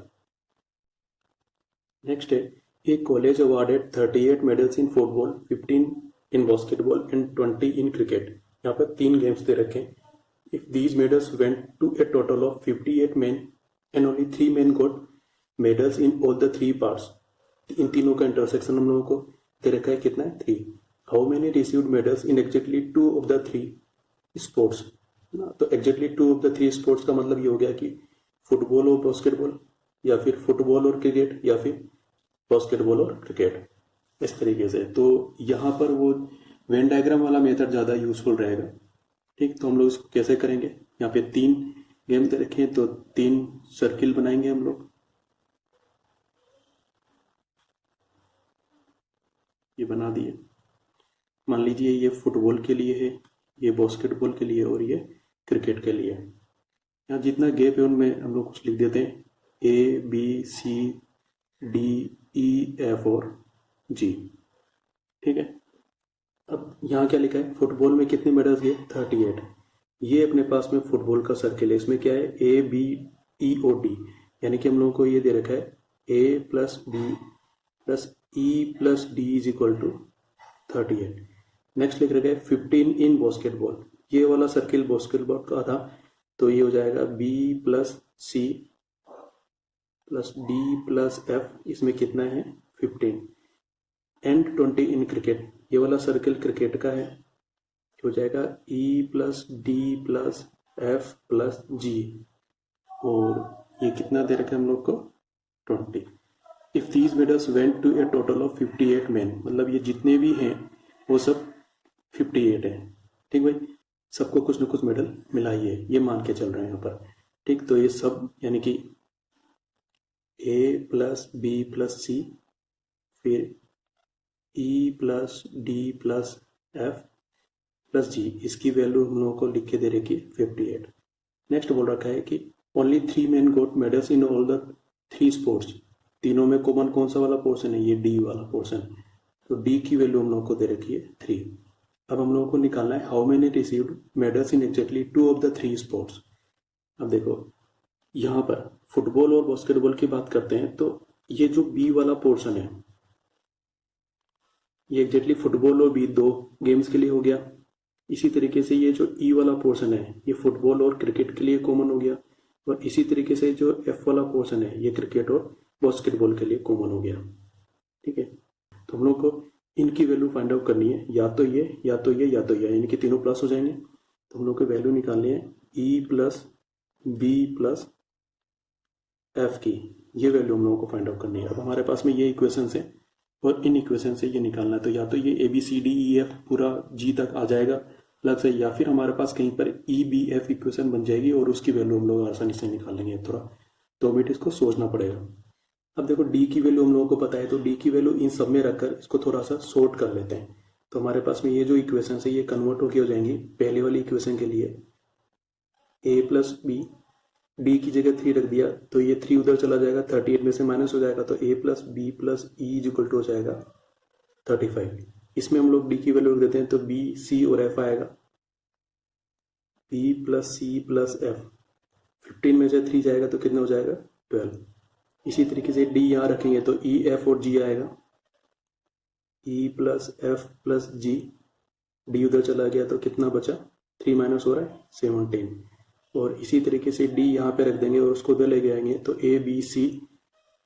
नेक्स्ट है, a college awarded 38 medals in football, 15 in basketball and 20 in cricket. यहाँ पर 3 गेम्स दे रखे हैं. If these medals went to a total of 58 men and only 3 men got medals in all the 3 parts. इन तीनों का intersection हम लोगों को दे रखा है कितना है 3. How many received medals in exactly 2 of the 3 sports? तो exactly 2 of the 3 sports का मतलब ये हो गया कि फुटबॉल और बास्केटबॉल, या फिर फुटबॉल और क्रिकेट, या फिर बास्केटबॉल और क्रिकेट, इस तरीके से. तो यहाँ पर वो वेन डायग्राम वाला मेथड ज़्यादा यूजफुल रहेगा. ठीक, तो हम लोग इसको कैसे करेंगे. यहाँ पे 3 गेम दे रखे हैं तो 3 सर्किल बनाएंगे हम लोग. ये बना दिए. मान लीजिए ये फुटबॉल के लिए है, ये बास्केटबॉल के लिए और ये क्रिकेट के लिए. यहाँ जितना गैप है उनमें हम लोग कुछ लिख देते हैं A B C D E F और G. ठीक है. अब यहाँ क्या लिखा है, फुटबॉल में कितने मेडल्स गए 38. ये अपने पास में फुटबॉल का सर्किल है, इसमें क्या है A B E O D, यानी कि हम लोगों को ये दे रखा है A plus B plus E plus D is equal to 38. Next लिख रखा है 15 इन बास्केटबॉल. ये वाला सर्किल बास्केटबॉल का था, तो ये हो जाएगा B plus C plus D plus F, इसमें कितना है 15. एंड 20 इन क्रिकेट, ये वाला सर्किल क्रिकेट का है, हो जाएगा E plus D plus F plus G, और ये कितना दे रखा है हम लोग को 20. If these medals went to a total of 58 men, मतलब ये जितने भी हैं वो सब 58 है. ठीक भाई, सबको कुछ ना कुछ मेडल मिला ही है, ये मान के चल रहे हैं यहाँ पर. ठीक, तो ये सब यानी कि A plus B plus C, फिर E plus D plus F plus G, इसकी वैल्यू हम लोगों को लिख के दे रखी 58. नेक्स्ट बोल रखा है कि only 3 men got medals in all the 3 sports. तीनों में कॉमन कौन सा वाला पोर्शन है, ये D वाला पोर्शन. तो D की वैल्यू हम लोगों को दे रखी है 3. अब हम लोगों को निकालना है how many received medals in exactly 2 of the 3 sports. अब देखो यहाँ पर फुटबॉल और बास्केटबॉल की बात करते हैं, तो ये जो बी वाला पोर्शन है ये एग्जैक्टली फुटबॉल और बी 2 गेम्स के लिए हो गया. इसी तरीके से ये जो ई वाला पोर्शन है ये फुटबॉल और क्रिकेट के लिए कॉमन हो गया, और इसी तरीके से जो एफ वाला पोर्शन है ये क्रिकेट और बास्केटबॉल के लिए कॉमन हो गया. ठीक है, तो हम लोग को इनकी वैल्यू फाइंड आउट करनी है, या तो ये या तो ये या तो ये, यानी कि तीनों प्लस हो जाएंगे. तो हम लोग को वैल्यू निकालनी है E plus B plus F की, ये वैल्यू हम लोगों को फाइंड आउट करनी है. अब हमारे पास में ये इक्वेशन है और इन इक्वेशन से ये निकालना है. तो या तो ये A B C D E F पूरा जी तक आ जाएगा अलग से, या फिर हमारे पास कहीं पर ई बी एफ इक्वेशन बन जाएगी और उसकी वैल्यू हम लोग आसानी से निकाल लेंगे. थोड़ा 2 मिनट इसको सोचना पड़ेगा. अब देखो डी की वैल्यू हम लोगों को पता है, तो डी की वैल्यू इन सब में रखकर इसको थोड़ा सा सॉर्ट कर लेते हैं. तो हमारे पास में ये जो इक्वेशन है ये कन्वर्ट होकर हो जाएंगी पहले वाली इक्वेशन के लिए ए प्लस बी, डी की जगह 3 रख दिया तो ये 3 उधर चला जाएगा, 38 में से माइनस हो जाएगा, तो A plus B plus E is equal to हो जाएगा 35. इसमें हम लोग डी की वैल्यू रख देते हैं, तो बी सी और एफ आएगा, B plus C plus F. 15 में से 3 जाएगा तो कितना हो जाएगा 12. इसी तरीके से डी यहाँ रखेंगे तो ई एफ और जी आएगा, ई प्लस एफ प्लस जी, डी उधर चला गया तो कितना बचा 3 माइनस हो रहा है 17. और इसी तरीके से डी यहाँ पे रख देंगे और उसको उधर ले जाएंगे तो ए बी सी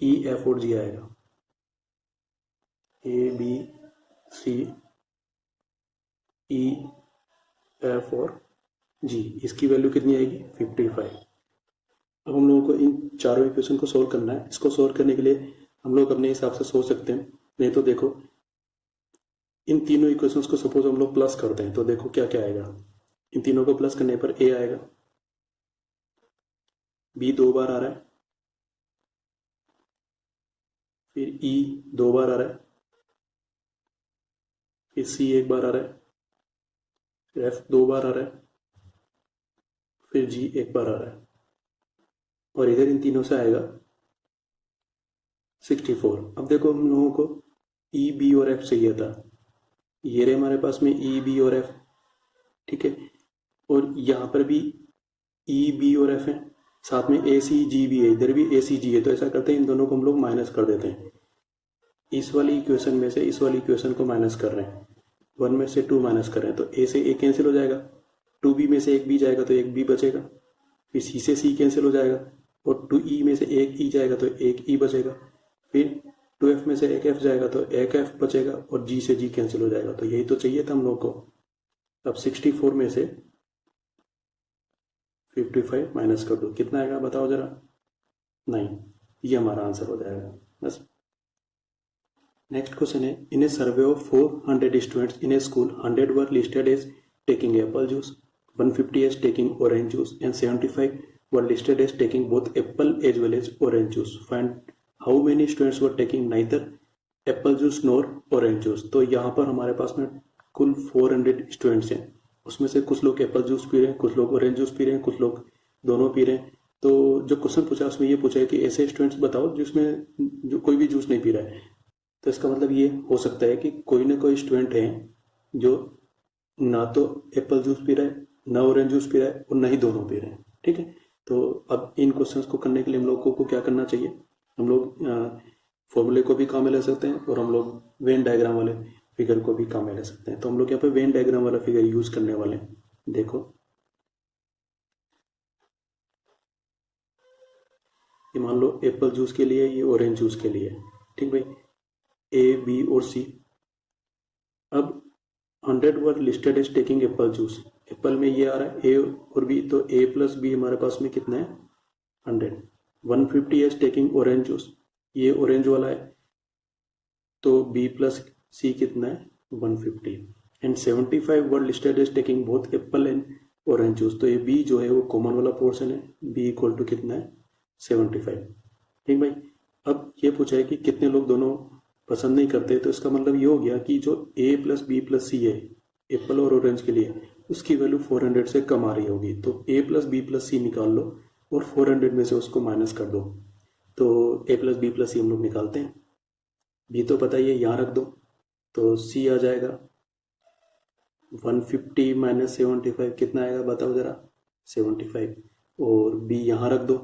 ई एफ और जी आएगा, ए बी सी ई एफ और जी. इसकी वैल्यू कितनी आएगी 55. अब हम लोगों को इन चारों इक्वेशन को सोल्व करना है. इसको सोल्व करने के लिए हम लोग अपने हिसाब से सोच सकते हैं. नहीं तो देखो इन तीनों इक्वेशंस को सपोज हम लोग प्लस करते हैं, तो देखो क्या क्या आएगा. इन तीनों को प्लस करने पर ए आएगा, बी 2 बार आ रहा है, फिर ई 2 बार आ रहा है, फिर सी 1 बार आ रहा है, फिर एफ 2 बार आ रहा है, फिर जी 1 बार आ रहा है, और इधर इन तीनों से आएगा 64. अब देखो हम लोगों को ई बी और एफ चाहिए था, ये रहे हमारे पास में ई बी और एफ. ठीक है, और यहाँ पर भी ई बी और एफ है, साथ में ए सी जी भी है, इधर भी ए सी जी है. तो ऐसा करते हैं इन दोनों को हम लोग माइनस कर देते हैं. इस वाली इक्वेशन में से इस वाली इक्वेशन को माइनस कर रहे हैं, 1 में से 2 माइनस करें तो ए से ए कैंसिल हो जाएगा, 2b में से एक बी जाएगा तो एक बी बचेगा, फिर सी से सी कैंसिल हो जाएगा और 2e में से एक ई जाएगा तो एक ई बचेगा, फिर 2f में से एक f जाएगा तो एक f बचेगा और g से g कैंसिल हो जाएगा। तो यही तो चाहिए था हम लोग को। अब 64 में से 55 माइनस कर दो, कितना आएगा बताओ जरा? 9। ये हमारा आंसर हो जाएगा बस। नेक्स्ट क्वेश्चन है, in a survey of 400 students in a school 100 were listed as taking apple juice, 150 as taking orange juice and 75 were listed as taking both apple as well as orange juice. Find how many students were taking neither apple juice nor orange juice. तो यहाँ पर हमारे पास में कुल 400 students हैं, उसमें से कुछ लोग एप्पल जूस पी रहे हैं, कुछ लोग ऑरेंज जूस पी रहे हैं, कुछ लोग दोनों पी रहे हैं। तो जो क्वेश्चन पूछा उसमें ये पूछा है कि ऐसे स्टूडेंट्स बताओ जिसमें जो कोई भी जूस नहीं पी रहा है। तो इसका मतलब ये हो सकता है कि कोई ना कोई स्टूडेंट है जो ना तो एप्पल जूस पी रहा है, ना ऑरेंज जूस पी रहा है और ना ही दोनों पी रहे हैं। ठीक है, तो अब इन क्वेश्चंस को करने के लिए हम लोगों को क्या करना चाहिए? हम लोग फॉर्मूले को भी काम में ले सकते हैं और हम लोग वेन डायग्राम वाले फिगर को भी काम में ले सकते हैं। तो हम लोग यहाँ पे वेन डायग्राम वाला फिगर यूज करने वाले हैं। देखो ये मान लो एप्पल जूस के लिए, ये ऑरेंज जूस के लिए। ठीक भाई, ए बी और सी। अब 100 were listed as taking apple juice, apple में ये आ रहा है ए और बी, तो ए प्लस बी हमारे पास में कितना है? 100। 150 एज टेकिंग ऑरेंज जूस, ये ऑरेंज वाला है, तो बी प्लस सी कितना है? 150 and 75 were listed as taking both apple and orange juice, तो ये बी जो है वो कॉमन वाला पोर्शन है, बी इक्वल टू कितना है? 75। ठीक भाई, अब ये पूछा है कि कितने लोग दोनों पसंद नहीं करते, तो इसका मतलब ये हो गया कि जो ए प्लस बी प्लस सी है एप्पल और ऑरेंज के लिए, उसकी वैल्यू 400 से कम आ रही होगी। तो ए प्लस बी प्लस सी निकाल लो और 400 में से उसको माइनस कर दो। तो ए प्लस बी प्लस सी हम लोग निकालते हैं, बी तो पता ही है, यहाँ रख दो तो सी आ जाएगा 150 माइनस 75 कितना आएगा बताओ जरा? 75। और बी यहाँ रख दो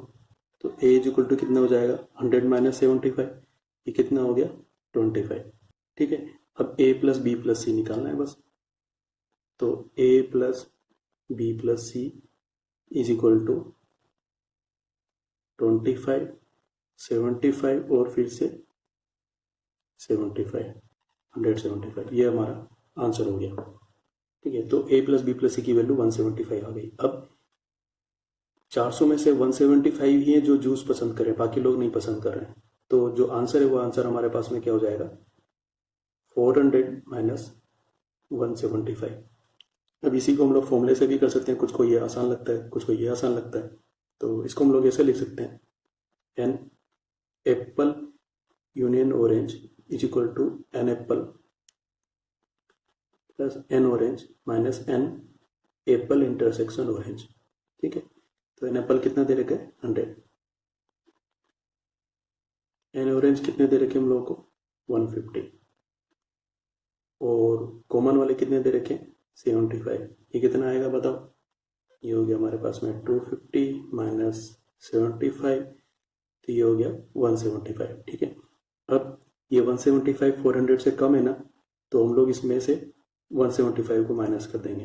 तो ए इज इक्वल टू कितना हो जाएगा? 100 माइनस 75, ये कितना हो गया? 25। ठीक है, अब A plus B plus C निकालना है बस। तो A plus B plus C is equal to 25, 75 और फिर से 75, 175, ये हमारा आंसर हो गया। ठीक है, तो ए प्लस बी प्लस सी की वैल्यू 175 आ गई। अब 400 में से 175 ही है जो जूस पसंद करें, बाकी लोग नहीं पसंद कर रहे हैं। तो जो आंसर है वो आंसर हमारे पास में क्या हो जाएगा? 400 माइनस 175। अब इसी को हम लोग फॉर्मूले से भी कर सकते हैं, कुछ को ये आसान लगता है, कुछ को ये आसान लगता है। तो इसको हम लोग ऐसे लिख सकते हैं, n apple union orange is equal to n apple plus n orange minus n apple intersection orange. ठीक है, तो एन एप्पल कितना दे रखे? 100। एन ऑरेंज कितने दे रखे हम लोगों को? 150। और कॉमन वाले कितने दे रखे? 75। ये कितना आएगा बताओ? ये हो गया हमारे पास में 250 माइनस 75, तो ये हो गया 175। ठीक है, अब ये 175 400 से कम है ना, तो हम लोग इसमें से 175 को माइनस कर देंगे,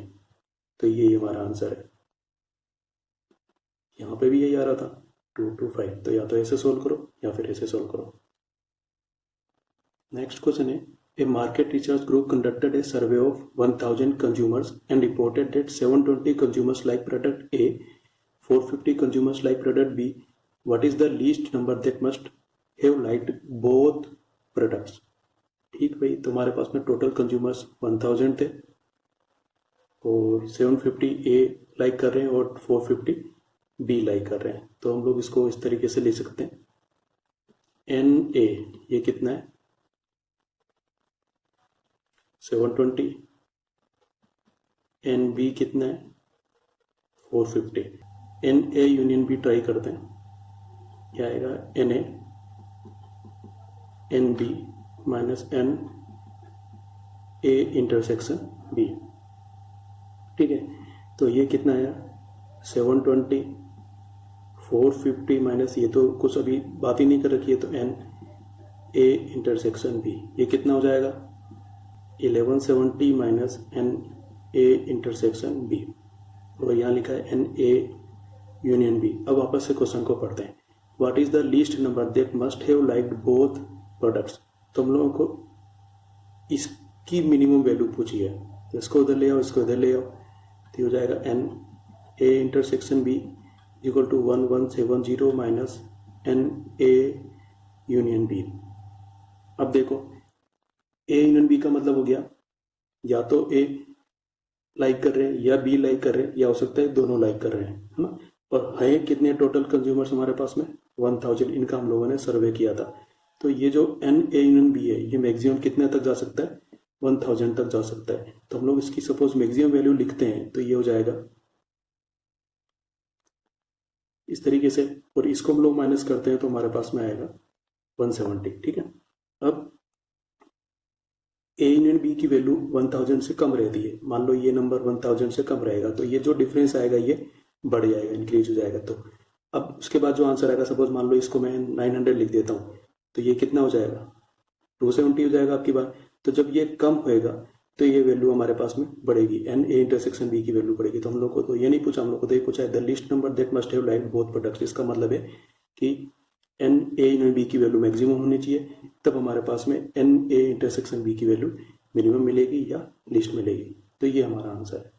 तो ये हमारा आंसर है। यहाँ पे भी यही आ रहा था 225, तो या तो ऐसे सोल्व करो या फिर ऐसे सोल्व करो। नेक्स्ट क्वेश्चन है, a market research group conducted a survey of 1000 consumers and reported that 720 consumers like product A, 450 consumers like product B. What is the least number that must have liked both products? ठीक भाई, तुम्हारे पास में total consumers 1000 थे और 750 A like कर रहे हैं और 450 B लाइक कर रहे हैं। तो हम लोग इसको इस तरीके से ले सकते हैं, NA ये कितना है? 720, NB कितना है? 450। NA यूनियन B ट्राई करते हैं, क्या आएगा? NA NB minus NA intersection B। ठीक है, तो ये कितना आया? 720, 450 माइनस ये तो कुछ अभी बात ही नहीं कर रखी है, तो NA इंटरसेक्शन B, ये कितना हो जाएगा? 1170 minus n A intersection B, और यहाँ लिखा है एन ए यूनियन बी। अब वापस से क्वेश्चन को पढ़ते हैं। What is the least number that must have liked both products. तो हम लोगों को इसकी मिनिमम वैल्यू पूछी है, तो इसको उधर ले आओ, इसको इधर ले आओ, तो हो जाएगा n A intersection B equal to 1170 minus n A union B. अब देखो ए यूनियन बी का मतलब हो गया या तो ए लाइक कर रहे हैं या बी लाइक कर रहे हैं, या हो सकता है दोनों लाइक कर रहे हैं, है ना। और है कितने टोटल कंज्यूमर्स हमारे पास में 1000, इनका हम लोगों ने सर्वे किया था। तो ये जो एन ए यूनियन बी है ये मैक्सिमम कितने तक जा सकता है, 1000 तक जा सकता है। तो हम लोग इसकी सपोज मैक्सिमम वैल्यू लिखते हैं तो ये हो जाएगा इस तरीके से, और इसको हम लोग माइनस करते हैं तो हमारे पास में आएगा 170। ठीक है, अब ए यूनियन बी की वैल्यू 1000 से कम रहती है, मान लो ये नंबर 1000 से कम रहेगा, तो ये जो डिफरेंस आएगा ये बढ़ जाएगा, इंक्रीज हो जाएगा। तो अब उसके बाद जो आंसर आएगा, सपोज मान लो इसको मैं 900 लिख देता हूँ, तो ये कितना हो जाएगा 270 हो जाएगा आपकी बात। तो जब ये कम होएगा तो ये वैल्यू हमारे पास में बढ़ेगी, एन ए इंटरसेक्शन बी की वैल्यू बढ़ेगी। तो हम लोग को तो ये नहीं पूछा, हम लोग को तो ये पूछा है the list number that must have liked both products. इसका मतलब है कि एन ए यूनियन बी की वैल्यू मैक्सिमम होनी चाहिए, तब हमारे पास में एन ए इंटरसेक्शन बी की वैल्यू मिनिमम मिलेगी या लिस्ट मिलेगी। तो ये हमारा आंसर है।